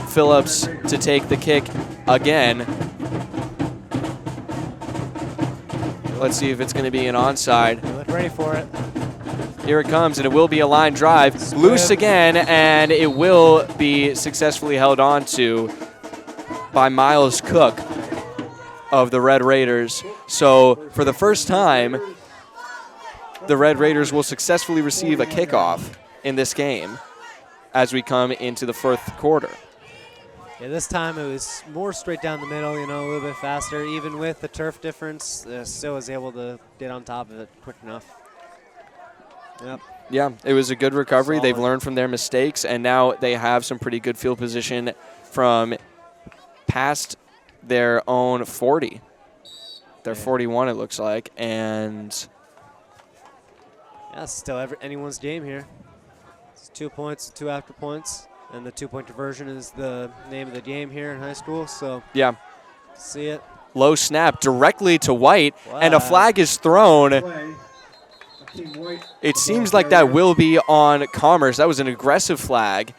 Phillips to take the kick again. Let's see if it's going to be an onside. Look ready for it. Here it comes, and it will be a line drive. Loose again, and it will be successfully held on to by Miles Cook of the Red Raiders. So for the first time, the Red Raiders will successfully receive a kickoff in this game as we come into the fourth quarter. Yeah, this time it was more straight down the middle, a little bit faster. Even with the turf difference, still was able to get on top of it quick enough. Yep. Yeah, it was a good recovery. Solid. They've learned from their mistakes, and now they have some pretty good field position from past their own 40. They're 41, it looks like, and yeah, it's still anyone's game here. It's 2 points, 2 after points, and the 2-point conversion is the name of the game here in high school. So yeah, see it. Low snap directly to White, and a flag is thrown. It seems like that will be on Commerce. That was an aggressive flag.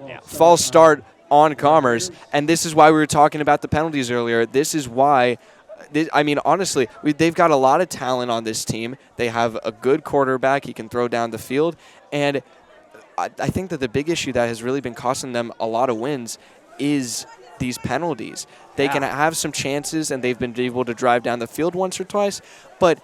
Yeah. False start on Commerce, and this is why we were talking about the penalties earlier. This is why, I mean, honestly, they've got a lot of talent on this team. They have a good quarterback. He can throw down the field, and I think that the big issue that has really been costing them a lot of wins is these penalties. They can have some chances, and they've been able to drive down the field once or twice, but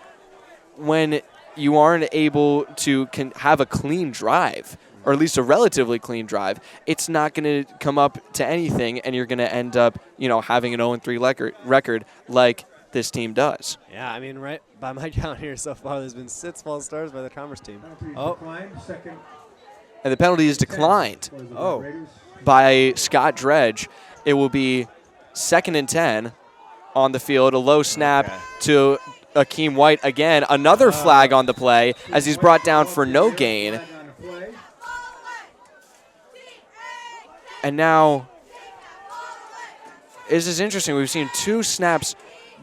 when you aren't able to have a clean drive, or at least a relatively clean drive, it's not going to come up to anything, and you're going to end up, having an 0-3 record like this team does. Yeah, I mean, right by my count here so far, there's been 6 false starts by the Commerce team. Oh, and the penalty is declined by Scott Dredge. It will be 2nd and 10 on the field. A low snap to Akeem White again. Another flag on the play as he's brought down for no gain. And now, this is interesting. We've seen 2 snaps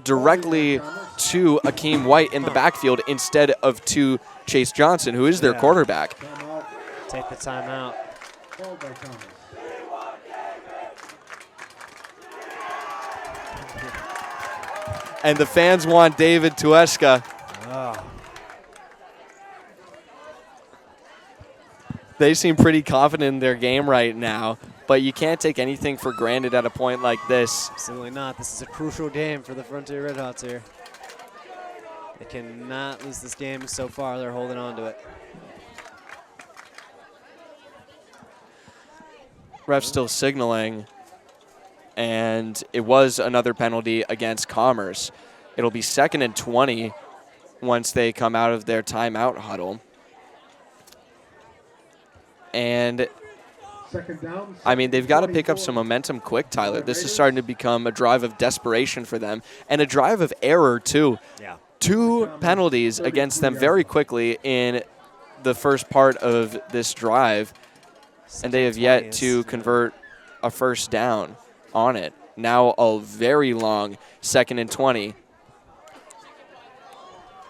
directly to Akeem White in the backfield instead of to Chase Johnson, who is their quarterback. Take the timeout. And the fans want David Tueska. Oh. They seem pretty confident in their game right now, but you can't take anything for granted at a point like this. Absolutely not. This is a crucial game for the Frontier Redhawks here. They cannot lose this game so far. They're holding on to it. Ref still signaling, and it was another penalty against Commerce. It'll be 2nd and 20 once they come out of their timeout huddle. And, I mean, they've got to pick up some momentum quick, Tyler. This is starting to become a drive of desperation for them, and a drive of error, too. Yeah. 2 penalties against them very quickly in the first part of this drive, and they have yet to convert a first down on it. Now a very long 2nd and 20.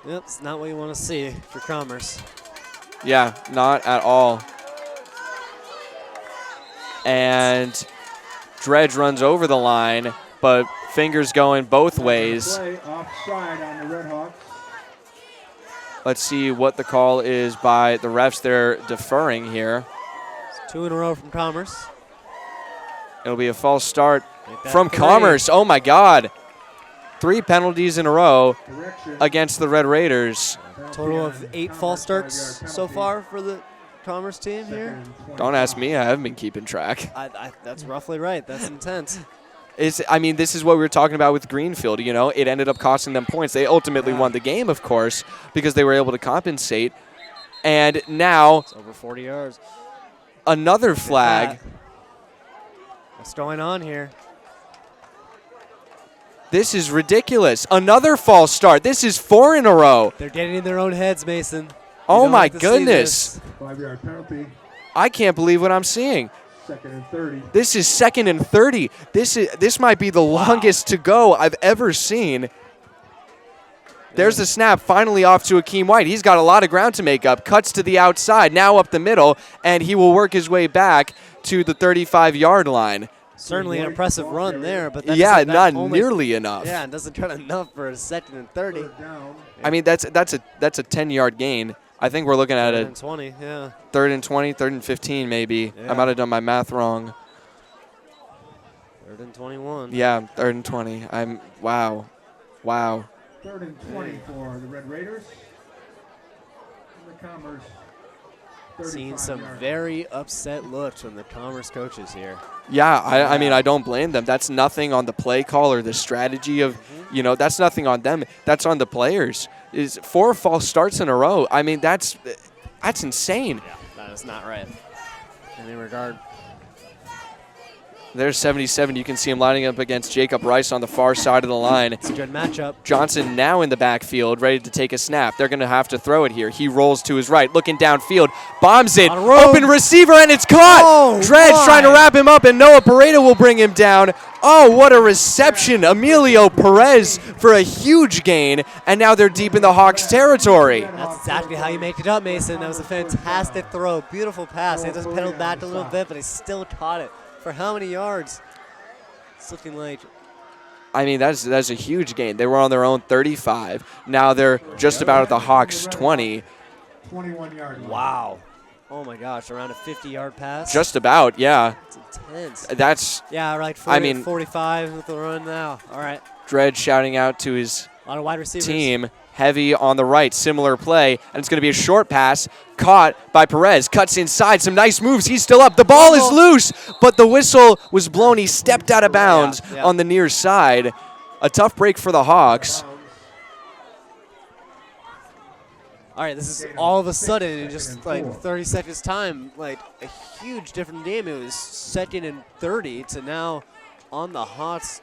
Yep, it's not what you want to see for Commerce. Yeah, not at all. And Dredge runs over the line, but fingers going both ways. Offside on the Redhawks. Let's see what the call is by the refs. They're deferring here. 2 in a row from Commerce. It'll be a false start from Commerce. Oh, my God. 3 penalties in a row against the Red Raiders. Total of 8 false starts so far for the Commerce team here. Don't ask me. I haven't been keeping track. That's roughly right. That's intense. I mean, this is what we were talking about with Greenfield. You know, it ended up costing them points. They ultimately won the game, of course, because they were able to compensate. And now it's over 40 yards. Another flag. What's going on here? This is ridiculous. Another false start. This is 4 in a row. They're getting in their own heads, Mason. Oh, my goodness. 5-yard penalty. I can't believe what I'm seeing. 2nd and 30. This is 2nd and 30. This might be the longest to go I've ever seen. There's the snap, finally off to Akeem White. He's got a lot of ground to make up. Cuts to the outside, now up the middle, and he will work his way back to the 35-yard line. Certainly an impressive run there, but that not nearly enough. Yeah, it doesn't turn enough for a 2nd and 30. I mean, that's a 10-yard gain. I think we're looking at 3rd and 20, yeah. 3rd and 20, 3rd and 15 maybe. Yeah. I might have done my math wrong. 3rd and 21. Yeah, 3rd and 20. Wow. 3rd and 20 for the Red Raiders. And the Commerce. Seeing some very upset looks from the Commerce coaches here. Yeah, I mean, I don't blame them. That's nothing on the play call or the strategy of, that's nothing on them. That's on the players. Is 4 false starts in a row. I mean, that's insane. Yeah, that is not right in any regard. There's 77. You can see him lining up against Jacob Rice on the far side of the line. It's a good matchup. Johnson now in the backfield, ready to take a snap. They're going to have to throw it here. He rolls to his right, looking downfield, bombs it, open receiver, and it's caught. Oh, Dredge trying to wrap him up, and Noah Pareto will bring him down. Oh, what a reception. Emilio Perez for a huge gain, and now they're deep in the Hawks' territory. That's exactly how you make it up, Mason. That was a fantastic throw. Beautiful pass. He just pedaled back a little bit, but he still caught it. For how many yards? It's looking like. I mean, that's a huge gain. They were on their own 35. Now they're just about at the Hawks' 20. 21-yard line. Wow. Oh my gosh, around a 50-yard pass. Just about, yeah. It's intense. That's. Yeah, right. 40, 45 with the run now. All right. Dredge shouting out to his a lot of wide receivers. Team. Heavy on the right, similar play, and it's going to be a short pass caught by Perez. Cuts inside, some nice moves. He's still up. The ball is loose, but the whistle was blown. He stepped out of bounds on the near side. A tough break for the Hawks. All right, this is all of a sudden in just like 30 seconds time, like a huge different game. It was 2nd and 30 to now on the Hawks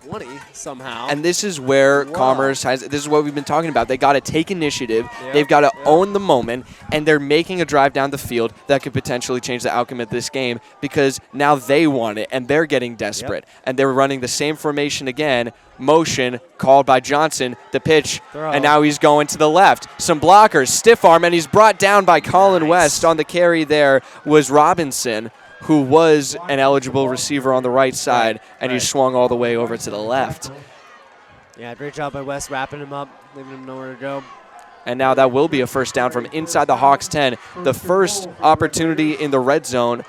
20 somehow. And this is where Commerce has, this is what we've been talking about. They got to take initiative. They've got to own the moment, and they're making a drive down the field that could potentially change the outcome of this game because now they want it, and they're getting desperate. And they're running the same formation again. Motion called by Johnson, the pitch, and now he's going to the left. Some blockers, stiff arm, and he's brought down by Colin West. On the carry there was Robinson, who was an eligible receiver on the right side, and he swung all the way over to the left. Yeah, great job by West wrapping him up, leaving him nowhere to go. And now that will be a first down from inside the Hawks 10. The first opportunity in the red zone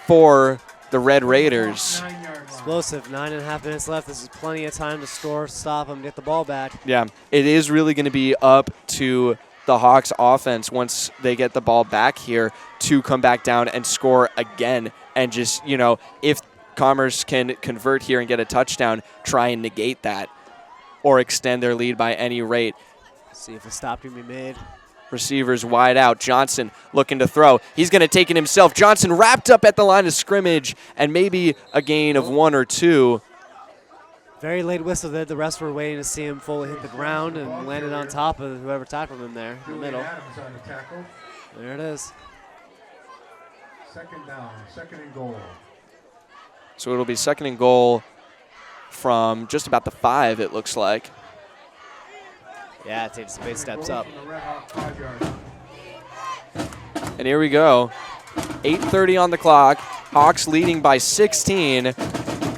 for the Red Raiders. Explosive, 9.5 minutes left. This is plenty of time to score, stop them, get the ball back. Yeah, it is really going to be up to the Hawks offense once they get the ball back here to come back down and score again. And just, if Commerce can convert here and get a touchdown, try and negate that or extend their lead by any rate. See if a stop can be made. Receivers wide out. Johnson looking to throw. He's going to take it himself. Johnson wrapped up at the line of scrimmage and maybe a gain of 1 or 2. Very late whistle there. The rest were waiting to see him fully hit the ground and landed on top of whoever tackled him there in the middle. There it is. 2nd down, 2nd and goal. So it'll be 2nd and goal from just about the 5, it looks like. Yeah, it takes some big steps up. And here we go. 8:30 on the clock. Hawks leading by 16.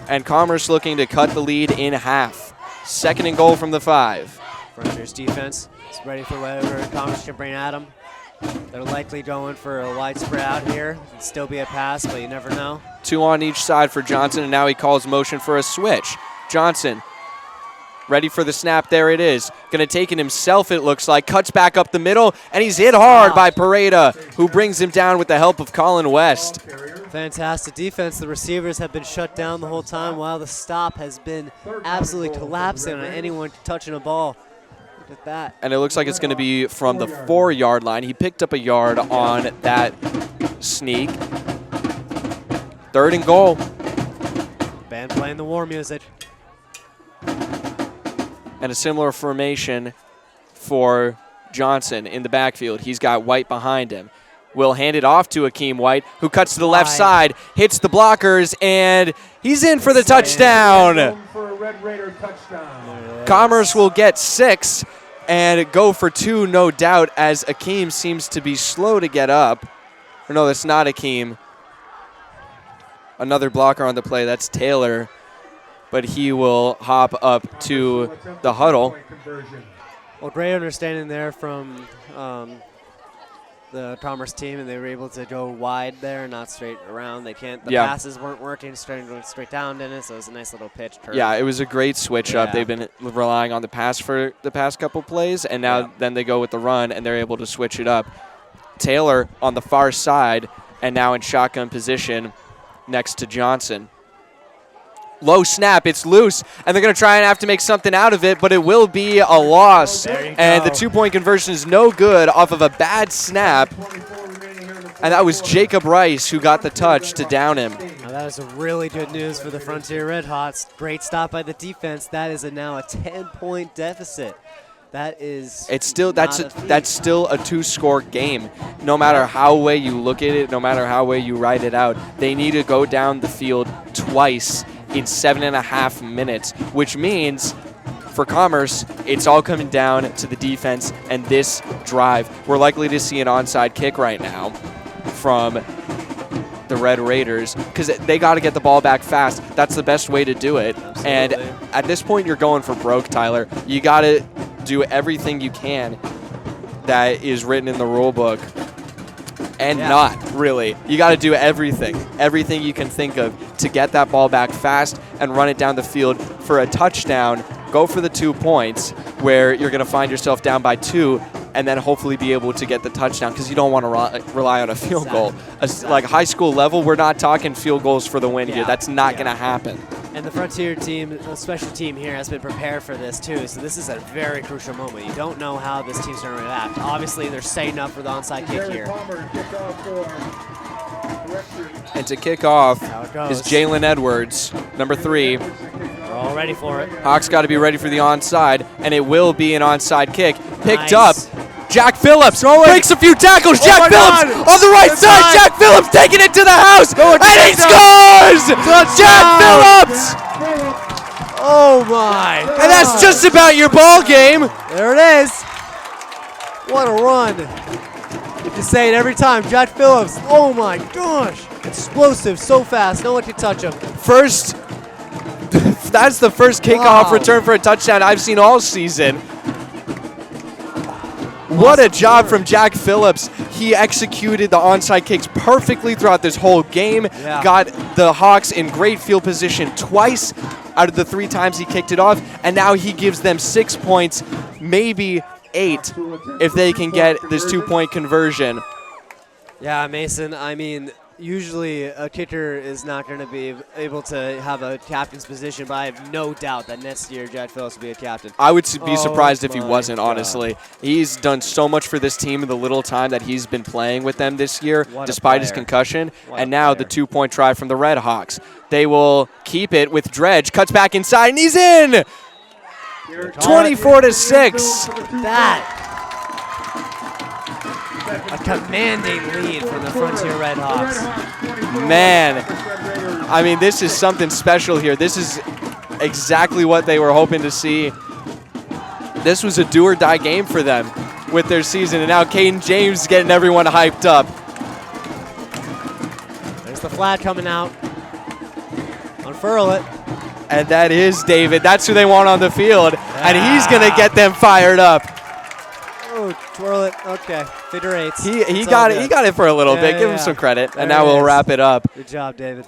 And Commerce looking to cut the lead in half. 2nd and goal from the 5. Frontier's defense is ready for whatever Commerce can bring at them. They're likely going for a wide spread out here. It'd still be a pass, but you never know. 2 on each side for Johnson, and now he calls motion for a switch. Johnson ready for the snap. There it is. Going to take it himself, it looks like. Cuts back up the middle, and he's hit hard by Pareda, who brings him down with the help of Colin West. Fantastic defense. The receivers have been shut down the whole time while the stop has been absolutely collapsing on anyone touching a ball. Look at that. And it looks like it's going to be from the 4-yard line. He picked up a yard on that sneak. 3rd and goal. Band playing the war music. And a similar formation for Johnson in the backfield. He's got White behind him. Will hand it off to Akeem White, who cuts to the left side, hits the blockers, and he's in for the touchdown. For a Red Raider touchdown. Commerce will get 6 and go for 2, no doubt, as Akeem seems to be slow to get up. Or no, that's not Akeem. Another blocker on the play. That's Taylor. But he will hop up to the huddle. Well, great understanding there from the Commerce team, and they were able to go wide there, not straight around. They can't. The passes weren't working, going straight down, didn't it? So it was a nice little pitch. Turn. Yeah, it was a great switch up. They've been relying on the pass for the past couple plays, and now then they go with the run, and they're able to switch it up. Taylor on the far side, and now in shotgun position next to Johnson. Low snap, it's loose, and they're going to try and have to make something out of it, but it will be a loss. And the 2-point conversion is no good off of a bad snap. And that was Jacob Rice who got the touch to down him. Now that is really good news for the Frontier Red Hawks. Great stop by the defense. That is now a 10-point deficit. That is that's still a 2-score game. No matter how way you look at it, no matter how way you write it out, they need to go down the field twice in 7.5 minutes, which means for Commerce, it's all coming down to the defense and this drive. We're likely to see an onside kick right now from the Red Raiders because they got to get the ball back fast. That's the best way to do it. Absolutely. And at this point, you're going for broke, Tyler. You got to do everything you can that is written in the rule book. And not really. You got to do everything you can think of to get that ball back fast and run it down the field for a touchdown. Go for the 2 points where you're going to find yourself down by 2 and then hopefully be able to get the touchdown because you don't want to rely on a field goal. Like high school level, we're not talking field goals for the win here. That's not going to happen. And the Frontier team, the special team here, has been prepared for this too. So this is a very crucial moment. You don't know how this team's going to react. Obviously, they're setting up for the onside kick here. And to kick off is goes. Jalen Edwards, number 3. We're all ready for it. Hawks got to be ready for the onside, and it will be an onside kick. Picked up. Jack Phillips breaks a few tackles. Jack Phillips on the right side. Jack Phillips taking it to the house, and he scores! Jack Phillips! Oh my! And that's just about your ball game. There it is. What a run! You can say it every time. Jack Phillips. Oh my gosh! Explosive, so fast. No one can touch him. That's the first kickoff return for a touchdown I've seen all season. What a job from Jack Phillips. He executed the onside kicks perfectly throughout this whole game. Got the Hawks in great field position twice out of the 3 times he kicked it off. And now he gives them 6 points, maybe 8, if they can get this 2-point conversion. Yeah, Mason, I mean, usually a kicker is not going to be able to have a captain's position, but I have no doubt that next year Jack Phillips will be a captain. I would be surprised if he wasn't, honestly. He's done so much for this team in the little time that he's been playing with them this year, despite his concussion. And now the 2-point try from the Red Hawks. They will keep it with Dredge, cuts back inside, and he's in! 24-6. That. A commanding lead from the Frontier Red Hawks. Man, I mean, this is something special here. This is exactly what they were hoping to see. This was a do-or-die game for them with their season, and now Caden James getting everyone hyped up. There's the flag coming out. Unfurl it. And that is David. That's who they want on the field, and he's going to get them fired up. Oh, Twirl it. Okay. Figure eights. He got it. He got it for a little bit. Give him some credit. And now we'll wrap it up. Good job, David.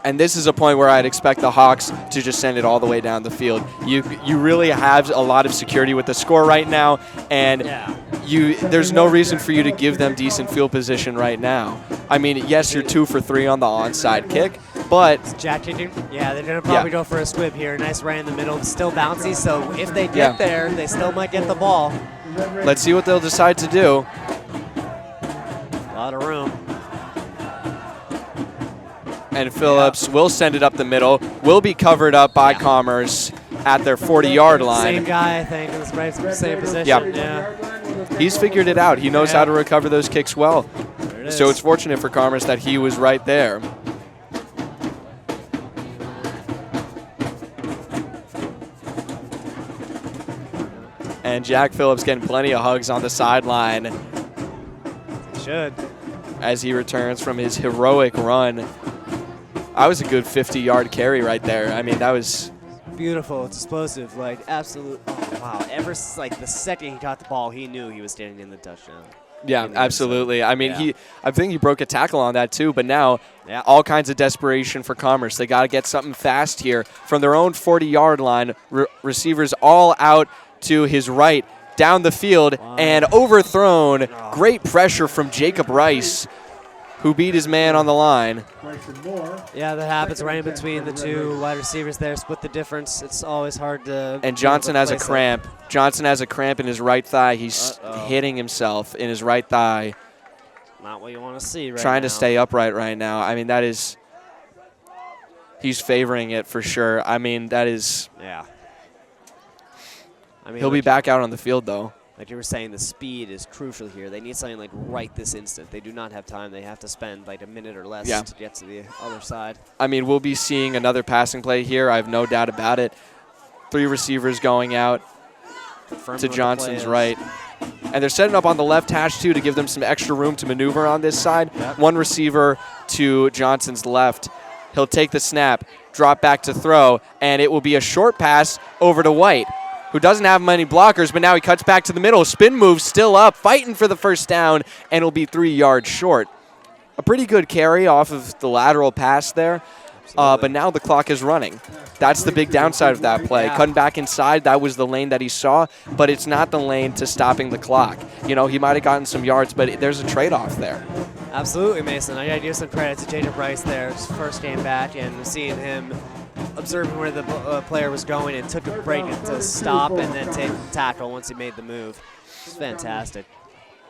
And this is a point where I'd expect the Hawks to just send it all the way down the field. You really have a lot of security with the score right now, and there's no reason for you to give them decent field position right now. I mean, yes, you're 2 for 3 on the onside kick, but they're gonna probably go for a squib here. Nice right in the middle, still bouncy. So if they get there, they still might get the ball. Let's see what they'll decide to do. A lot of room. And Phillips will send it up the middle. Will be covered up by Commerce at their 40-yard line. Same guy, I think, in the same position. Yeah. He's figured it out. He knows how to recover those kicks well. So it's fortunate for Commerce that he was right there. And Jack Phillips getting plenty of hugs on the sideline. He should. As he returns from his heroic run. That was a good 50-yard carry right there. I mean, that was beautiful. It's explosive. Like, absolute. Oh, wow. Ever since, like, the second he caught the ball, he knew he was standing in the touchdown. Yeah, absolutely. I mean, I think he broke a tackle on that too, but now all kinds of desperation for Commerce. They got to get something fast here from their own 40-yard line. Receivers all out to his right, down the field, and overthrown. Great pressure from Jacob Rice, who beat his man on the line. Yeah, that happens right in between the two wide receivers there. Split the difference. It's always hard to. And Johnson has a cramp. Johnson has a cramp in his right thigh. He's hitting himself in his right thigh. Not what you want to see right now. Trying to stay upright right now. I mean, that is. He's favoring it for sure. I mean, that is. Yeah. I mean, he'll be back out on the field, though. Like you were saying, the speed is crucial here. They need something like right this instant. They do not have time. They have to spend like a minute or less to get to the other side. I mean, we'll be seeing another passing play here. I have no doubt about it. 3 receivers going out to Johnson's right. And they're setting up on the left hash, too, to give them some extra room to maneuver on this side. Yep. 1 receiver to Johnson's left. He'll take the snap, drop back to throw, and it will be a short pass over to White, who doesn't have many blockers, but now he cuts back to the middle. Spin move still up, fighting for the first down, and will be 3 yards short. A pretty good carry off of the lateral pass there, but now the clock is running. That's the big downside of that play. Cutting back inside, that was the lane that he saw, but it's not the lane to stopping the clock. You know, he might have gotten some yards, but there's a trade-off there. Absolutely, Mason. I got to give some credit to Jacob Rice there. His first game back, and seeing him observing where the player was going and took a break to stop and then take the tackle once he made the move. It's fantastic.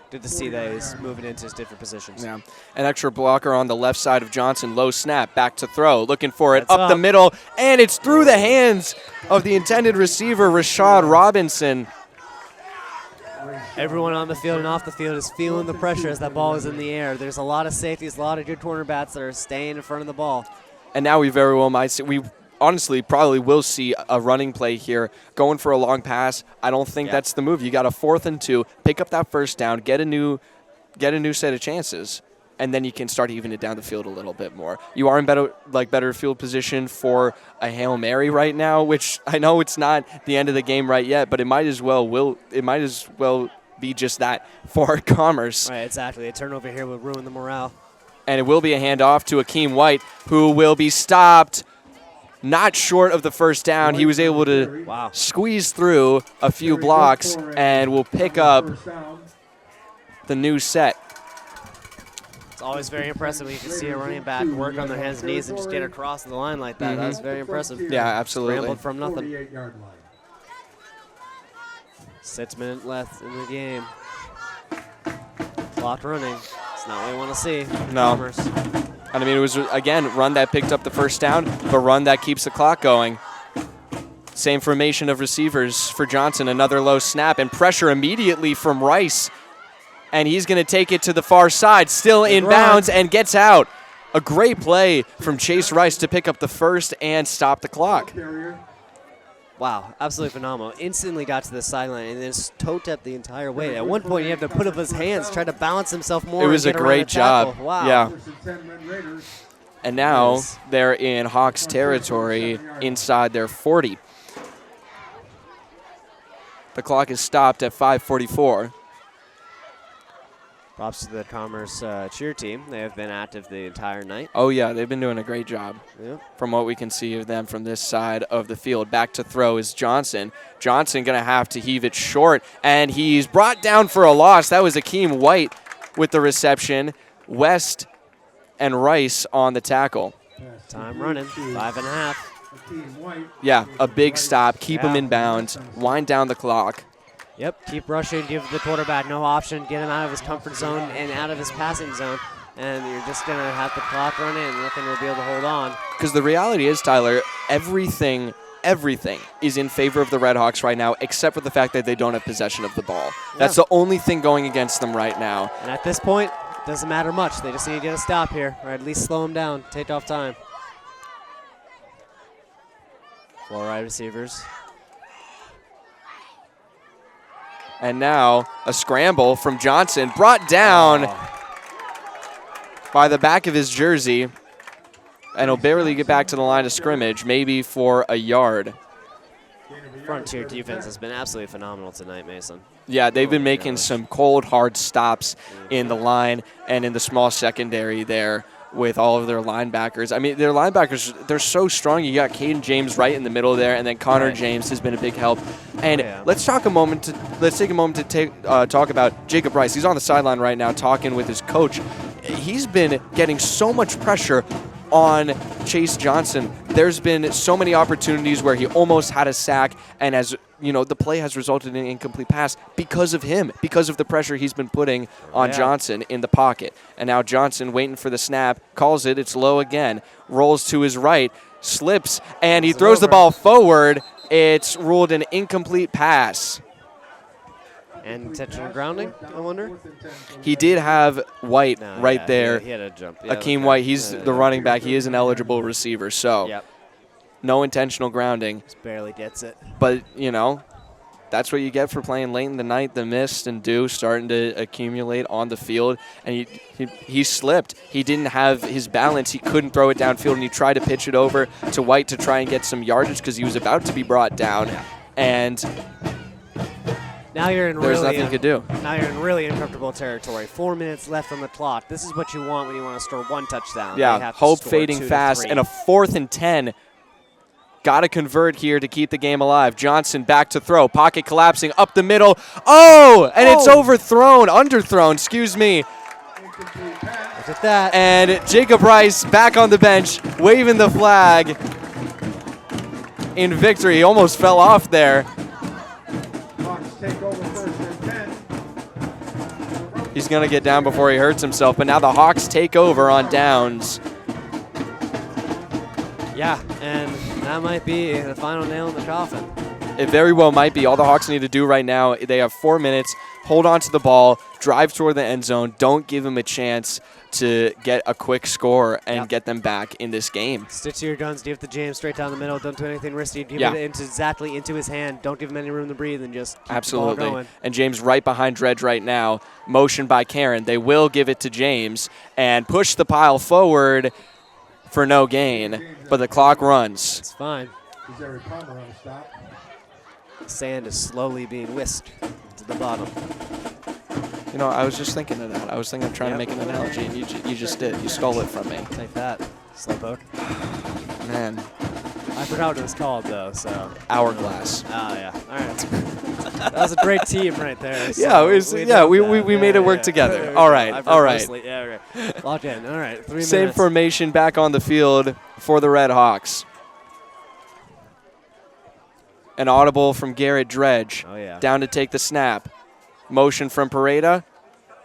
Good to see that he's moving into his different positions. Yeah. An extra blocker on the left side of Johnson. Low snap, back to throw. Looking for it up the middle, and it's through the hands of the intended receiver, Rashad Robinson. Everyone on the field and off the field is feeling the pressure as that ball is in the air. There's a lot of safeties, a lot of good cornerbacks that are staying in front of the ball. And now we very well might see, we honestly probably will see a running play here, going for a long pass. I don't think that's the move. You got a 4th and 2, pick up that first down, get a new set of chances, and then you can start evening it down the field a little bit more. You are in better field position for a Hail Mary right now, which I know it's not the end of the game right yet, but it might as well be just that for Commerce. Right, exactly. A turnover here would ruin the morale. And it will be a handoff to Akeem White, who will be stopped not short of the first down. He was able to squeeze through a few blocks and will pick up the new set. It's always very impressive when you can see a running back work on their hands and knees and just get across the line like that. That's very impressive. Yeah, absolutely. Scrambled from nothing. 6 minutes left in the game. Clock running. It's not what we want to see. No. Commerce. And I mean, it was, again, run that picked up the first down, but run that keeps the clock going. Same formation of receivers for Johnson. Another low snap and pressure immediately from Rice. And he's going to take it to the far side, still in bounds, and gets out. A great play from Chase Rice to pick up the first and stop the clock. Wow, absolutely phenomenal. Instantly got to the sideline and then toe tapped the entire way. At one point, he had to put up his hands, try to balance himself more. It was a great job. Wow. Yeah. And now they're in Hawks territory inside their 40. The clock is stopped at 5:44. Props to the Commerce cheer team. They have been active the entire night. Oh, yeah, they've been doing a great job. Yep. From what we can see of them from this side of the field. Back to throw is Johnson. Johnson going to have to heave it short, and he's brought down for a loss. That was Akeem White with the reception. West and Rice on the tackle. Time running, 5.5. Yeah, a big stop. Keep him in bounds. Wind down the clock. Yep, keep rushing, give the quarterback no option, get him out of his comfort zone and out of his passing zone, and you're just going to have the clock running and nothing will be able to hold on. Because the reality is, Tyler, everything is in favor of the Red Hawks right now, except for the fact that they don't have possession of the ball. Yeah. That's the only thing going against them right now. And at this point, it doesn't matter much. They just need to get a stop here, or at least slow him down, take off time. 4 wide receivers. And now a scramble from Johnson, brought down by the back of his jersey, and he'll barely get back to the line of scrimmage, maybe for a yard. Frontier defense has been absolutely phenomenal tonight, Mason. Yeah, they've been making some cold, hard stops in the line and in the small secondary there with all of their linebackers. I mean, their linebackers, they're so strong. You got Caden James right in the middle there, and then Connor James has been a big help. And let's take a moment to talk about Jacob Rice. He's on the sideline right now talking with his coach. He's been getting so much pressure on Chase Johnson. There's been so many opportunities where he almost had a sack, and as you know, the play has resulted in an incomplete pass because of him, because of the pressure he's been putting on Johnson in the pocket. And now Johnson waiting for the snap, calls it, it's low again, rolls to his right, slips, and he throws the ball forward. It's ruled an incomplete pass. And intentional grounding, I wonder? He did have White there. He had a jump. Akeem White, he's the running back. He is an eligible receiver, so no intentional grounding. Just barely gets it. But, you know, that's what you get for playing late in the night. The mist and dew starting to accumulate on the field, and he slipped. He didn't have his balance. He couldn't throw it downfield, and he tried to pitch it over to White to try and get some yardage because he was about to be brought down. And now you're in there's nothing you could do. Now you're in really uncomfortable territory. 4 minutes left on the clock. This is what you want when you want to score one touchdown. Yeah, hope fading fast, and a 4th and 10. Got to convert here to keep the game alive. Johnson back to throw. Pocket collapsing up the middle. Oh, and it's underthrown, excuse me. Look at that. And Jacob Rice back on the bench, waving the flag in victory. He almost fell off there. He's going to get down before he hurts himself, but now the Hawks take over on downs. Yeah, and that might be the final nail in the coffin. It very well might be. All the Hawks need to do right now, they have 4 minutes, hold on to the ball, drive toward the end zone, don't give them a chance to get a quick score and get them back in this game. Stick to your guns, give the James straight down the middle, don't do anything risky, give it exactly into his hand, don't give him any room to breathe, and just keep the ball going. And James right behind Dredge right now, motion by Karen. They will give it to James and push the pile forward for no gain, but the clock runs. It's fine. Sand is slowly being whisked to the bottom. You know, I was just thinking of that. I was thinking of trying to make an analogy, and you just did. You stole it from me. Take that, slowpoke. Man. I forgot what it was called, though, so. Hourglass. Oh, yeah. All right. That was a great team right there. So we made it work together. All right. Yeah, right. Lock in. All right, 3 minutes. Same formation back on the field for the Red Hawks. An audible from Garrett Dredge. Oh, yeah. Down to take the snap. Motion from Pareda.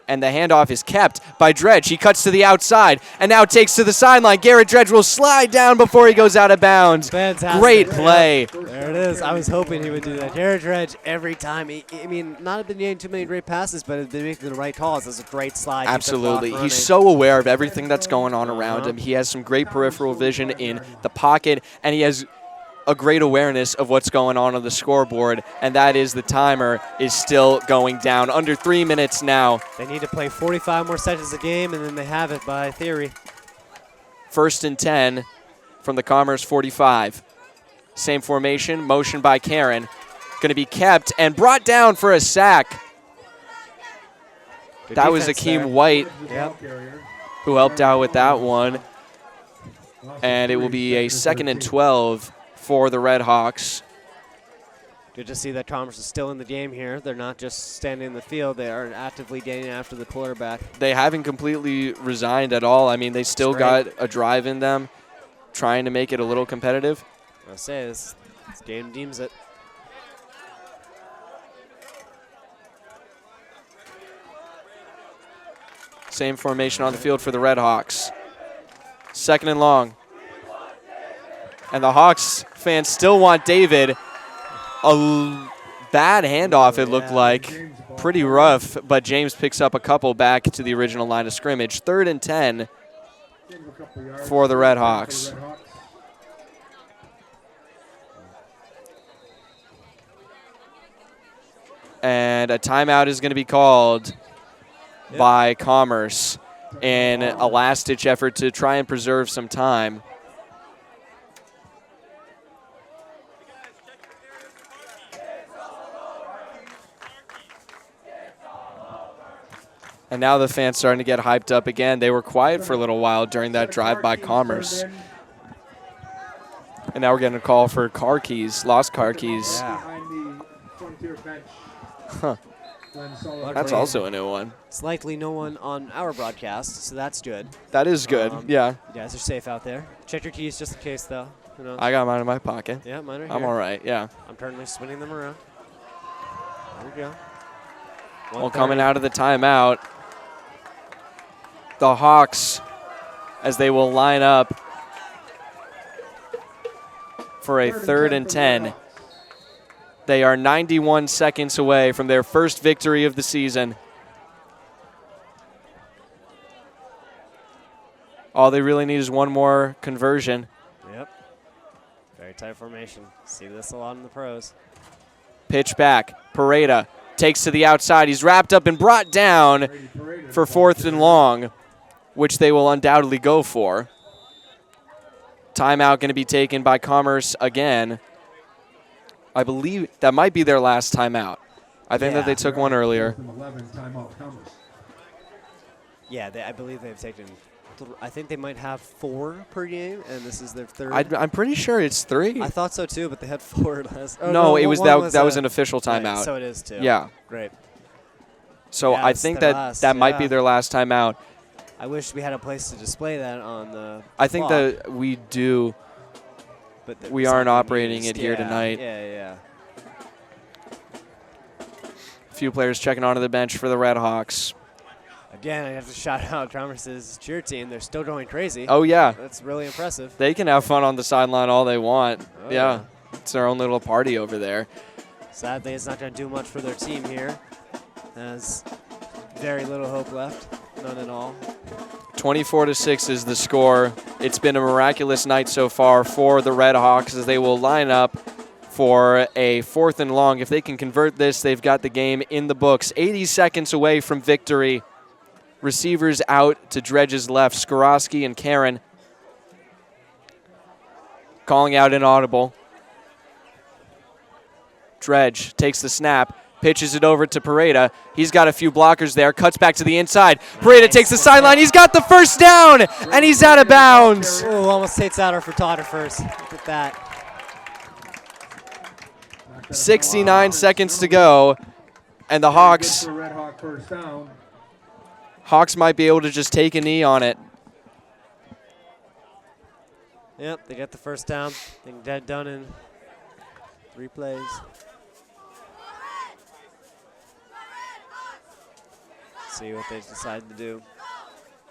And the handoff is kept by Dredge. He cuts to the outside and now takes to the sideline. Garrett Dredge will slide down before he goes out of bounds. Fantastic. Great play. There it is. I was hoping he would do that. Garrett Dredge every time. I mean, not have been getting too many great passes, but has been making the right calls. That's a great slide. Absolutely. He's so aware of everything that's going on around him. He has some great peripheral vision in the pocket, and he has a great awareness of what's going on the scoreboard, and that is the timer is still going down. Under 3 minutes now. They need to play 45 more seconds a game, and then they have it by theory. 1st and 10 from the Commerce 45. Same formation, motion by Karen. Going to be kept and brought down for a sack. Good That was defense Akeem there. White Yep. who helped out with that one. And it will be a 2nd and 12 for the Red Hawks. Good to see that Commerce is still in the game here. They're not just standing in the field. They are actively getting after the quarterback. They haven't completely resigned at all. I mean, they still got a drive in them, trying to make it a little competitive. I'll say this game deems it. Same formation on the field for the Red Hawks. 2nd and long. And the Hawks fans still want David. A bad handoff, it looked like. Pretty rough, but James picks up a couple back to the original line of scrimmage. 3rd and 10 for the Red Hawks. And a timeout is going to be called by Commerce in a last-ditch effort to try and preserve some time. And now the fans starting to get hyped up again. They were quiet for a little while during that drive by Commerce. And now we're getting a call for car keys, lost car keys. Huh. That's also a new one. It's likely no one on our broadcast, so that's good. That is good, yeah. You guys are safe out there. Check your keys just in case, though. Who knows? I got mine in my pocket. Yeah, mine are here. I'm all right, yeah. I'm currently spinning them around. There we go. Well, coming out of the timeout, the Hawks, as they will line up for a 3rd and 10. They are 91 seconds away from their first victory of the season. All they really need is one more conversion. Yep. Very tight formation. See this a lot in the pros. Pitch back. Pareda takes to the outside. He's wrapped up and brought down for 4th and long, which they will undoubtedly go for. Timeout going to be taken by Commerce again. I believe that might be their last timeout. I think that they took one earlier. Yeah, I believe they've taken. I think they might have 4 per game, and this is their 3rd. I'm pretty sure it's 3. I thought so too, but they had 4 last. Oh, no, it was that was an official timeout. Right, so it is too. Yeah. Great. So yeah, I think that might be their last timeout. I wish we had a place to display that on the. I think that we do. But we aren't operating it here tonight. Yeah. A few players checking onto the bench for the Red Hawks. Again, I have to shout out Commerce's cheer team. They're still going crazy. Oh, yeah. That's really impressive. They can have fun on the sideline all they want. Oh, yeah. It's their own little party over there. Sadly, it's not going to do much for their team here. There's very little hope left. None at all. 24-6 is the score. It's been a miraculous night so far for the Red Hawks as they will line up for a 4th and long. If they can convert this, they've got the game in the books. 80 seconds away from victory. Receivers out to Dredge's left, Skorowski and Karen. Calling out inaudible. Dredge takes the snap. Pitches it over to Pareda. He's got a few blockers there. Cuts back to the inside. Pareda takes the sideline. He's got the first down, and he's out of bounds. Oh, almost takes out our photographers. Look at that. 69 seconds to go, and the Hawks might be able to just take a knee on it. Yep, they get the first down. Thing dead done in 3 plays. See what they decide to do.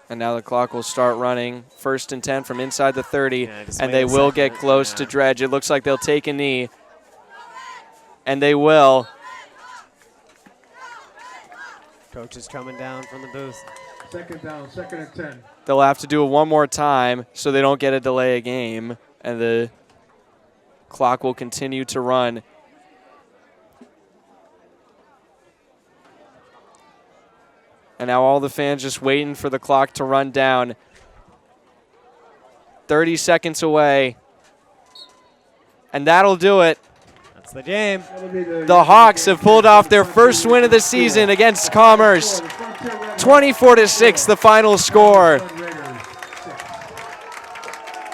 And now the clock will start running. 1st and 10 from inside the 30, Yeah, and they will get close to Dredge. It looks like they'll take a knee, and they will. Coach is coming down from the booth. 2nd down, 2nd and 10. They'll have to do it one more time so they don't get a delay of game, and the clock will continue to run. And now all the fans just waiting for the clock to run down. 30 seconds away. And that'll do it. That's the game. The Hawks have pulled off their first win of the season against Commerce. 24-6, the final score. Red Raiders 6.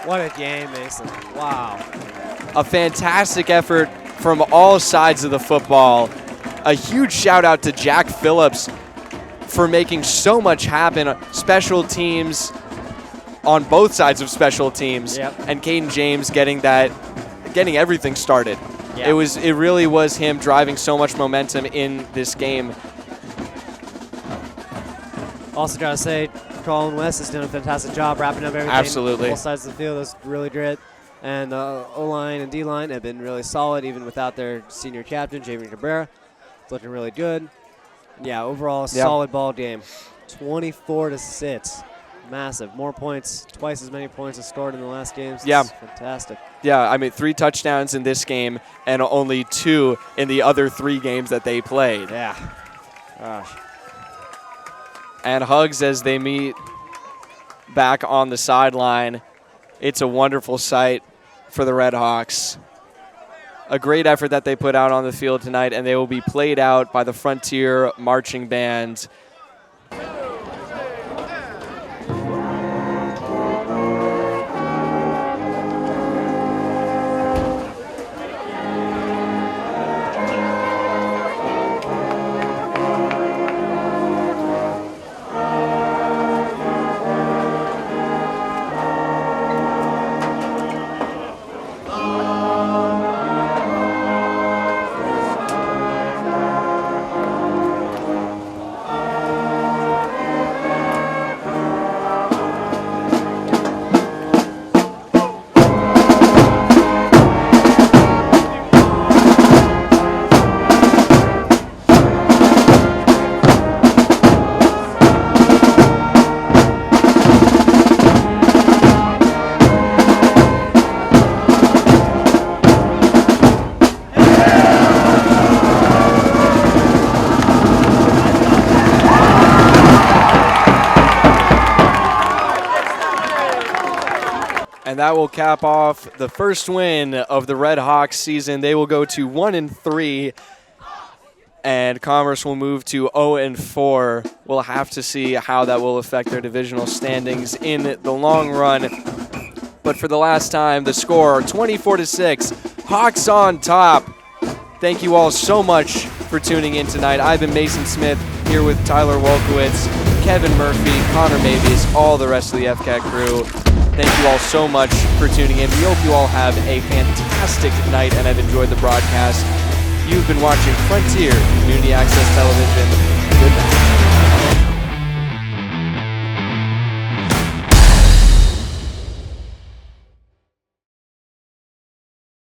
What a game, Mason. Wow. A fantastic effort from all sides of the football. A huge shout out to Jack Phillips for making so much happen. Special teams on both sides of special teams, and Caden James getting everything started. Yep. It really was him driving so much momentum in this game. Also gotta say, Colin West has done a fantastic job wrapping up everything. Absolutely. Both sides of the field. That's really great. And O-line and D-line have been really solid, even without their senior captain, Jamie Cabrera. It's looking really good. Yeah, overall, solid ball game. 24-6. Massive. More points, twice as many points as scored in the last games. Yeah. It's fantastic. Yeah, I mean, 3 touchdowns in this game and only 2 in the other 3 games that they played. Yeah. Gosh. And hugs as they meet back on the sideline. It's a wonderful sight for the Red Hawks. A great effort that they put out on the field tonight, and they will be played out by the Frontier Marching Band. And that will cap off the first win of the Red Hawks season. They will go to 1-3, and Commerce will move to 0-4. We'll have to see how that will affect their divisional standings in the long run. But for the last time, the score 24-6. Hawks on top. Thank you all so much for tuning in tonight. I've been Mason Smith here with Tyler Wolkowitz, Kevin Murphy, Connor Mavies, all the rest of the FCAT crew. Thank you all so much for tuning in. We hope you all have a fantastic night and have enjoyed the broadcast. You've been watching Frontier Community Access Television. Good night.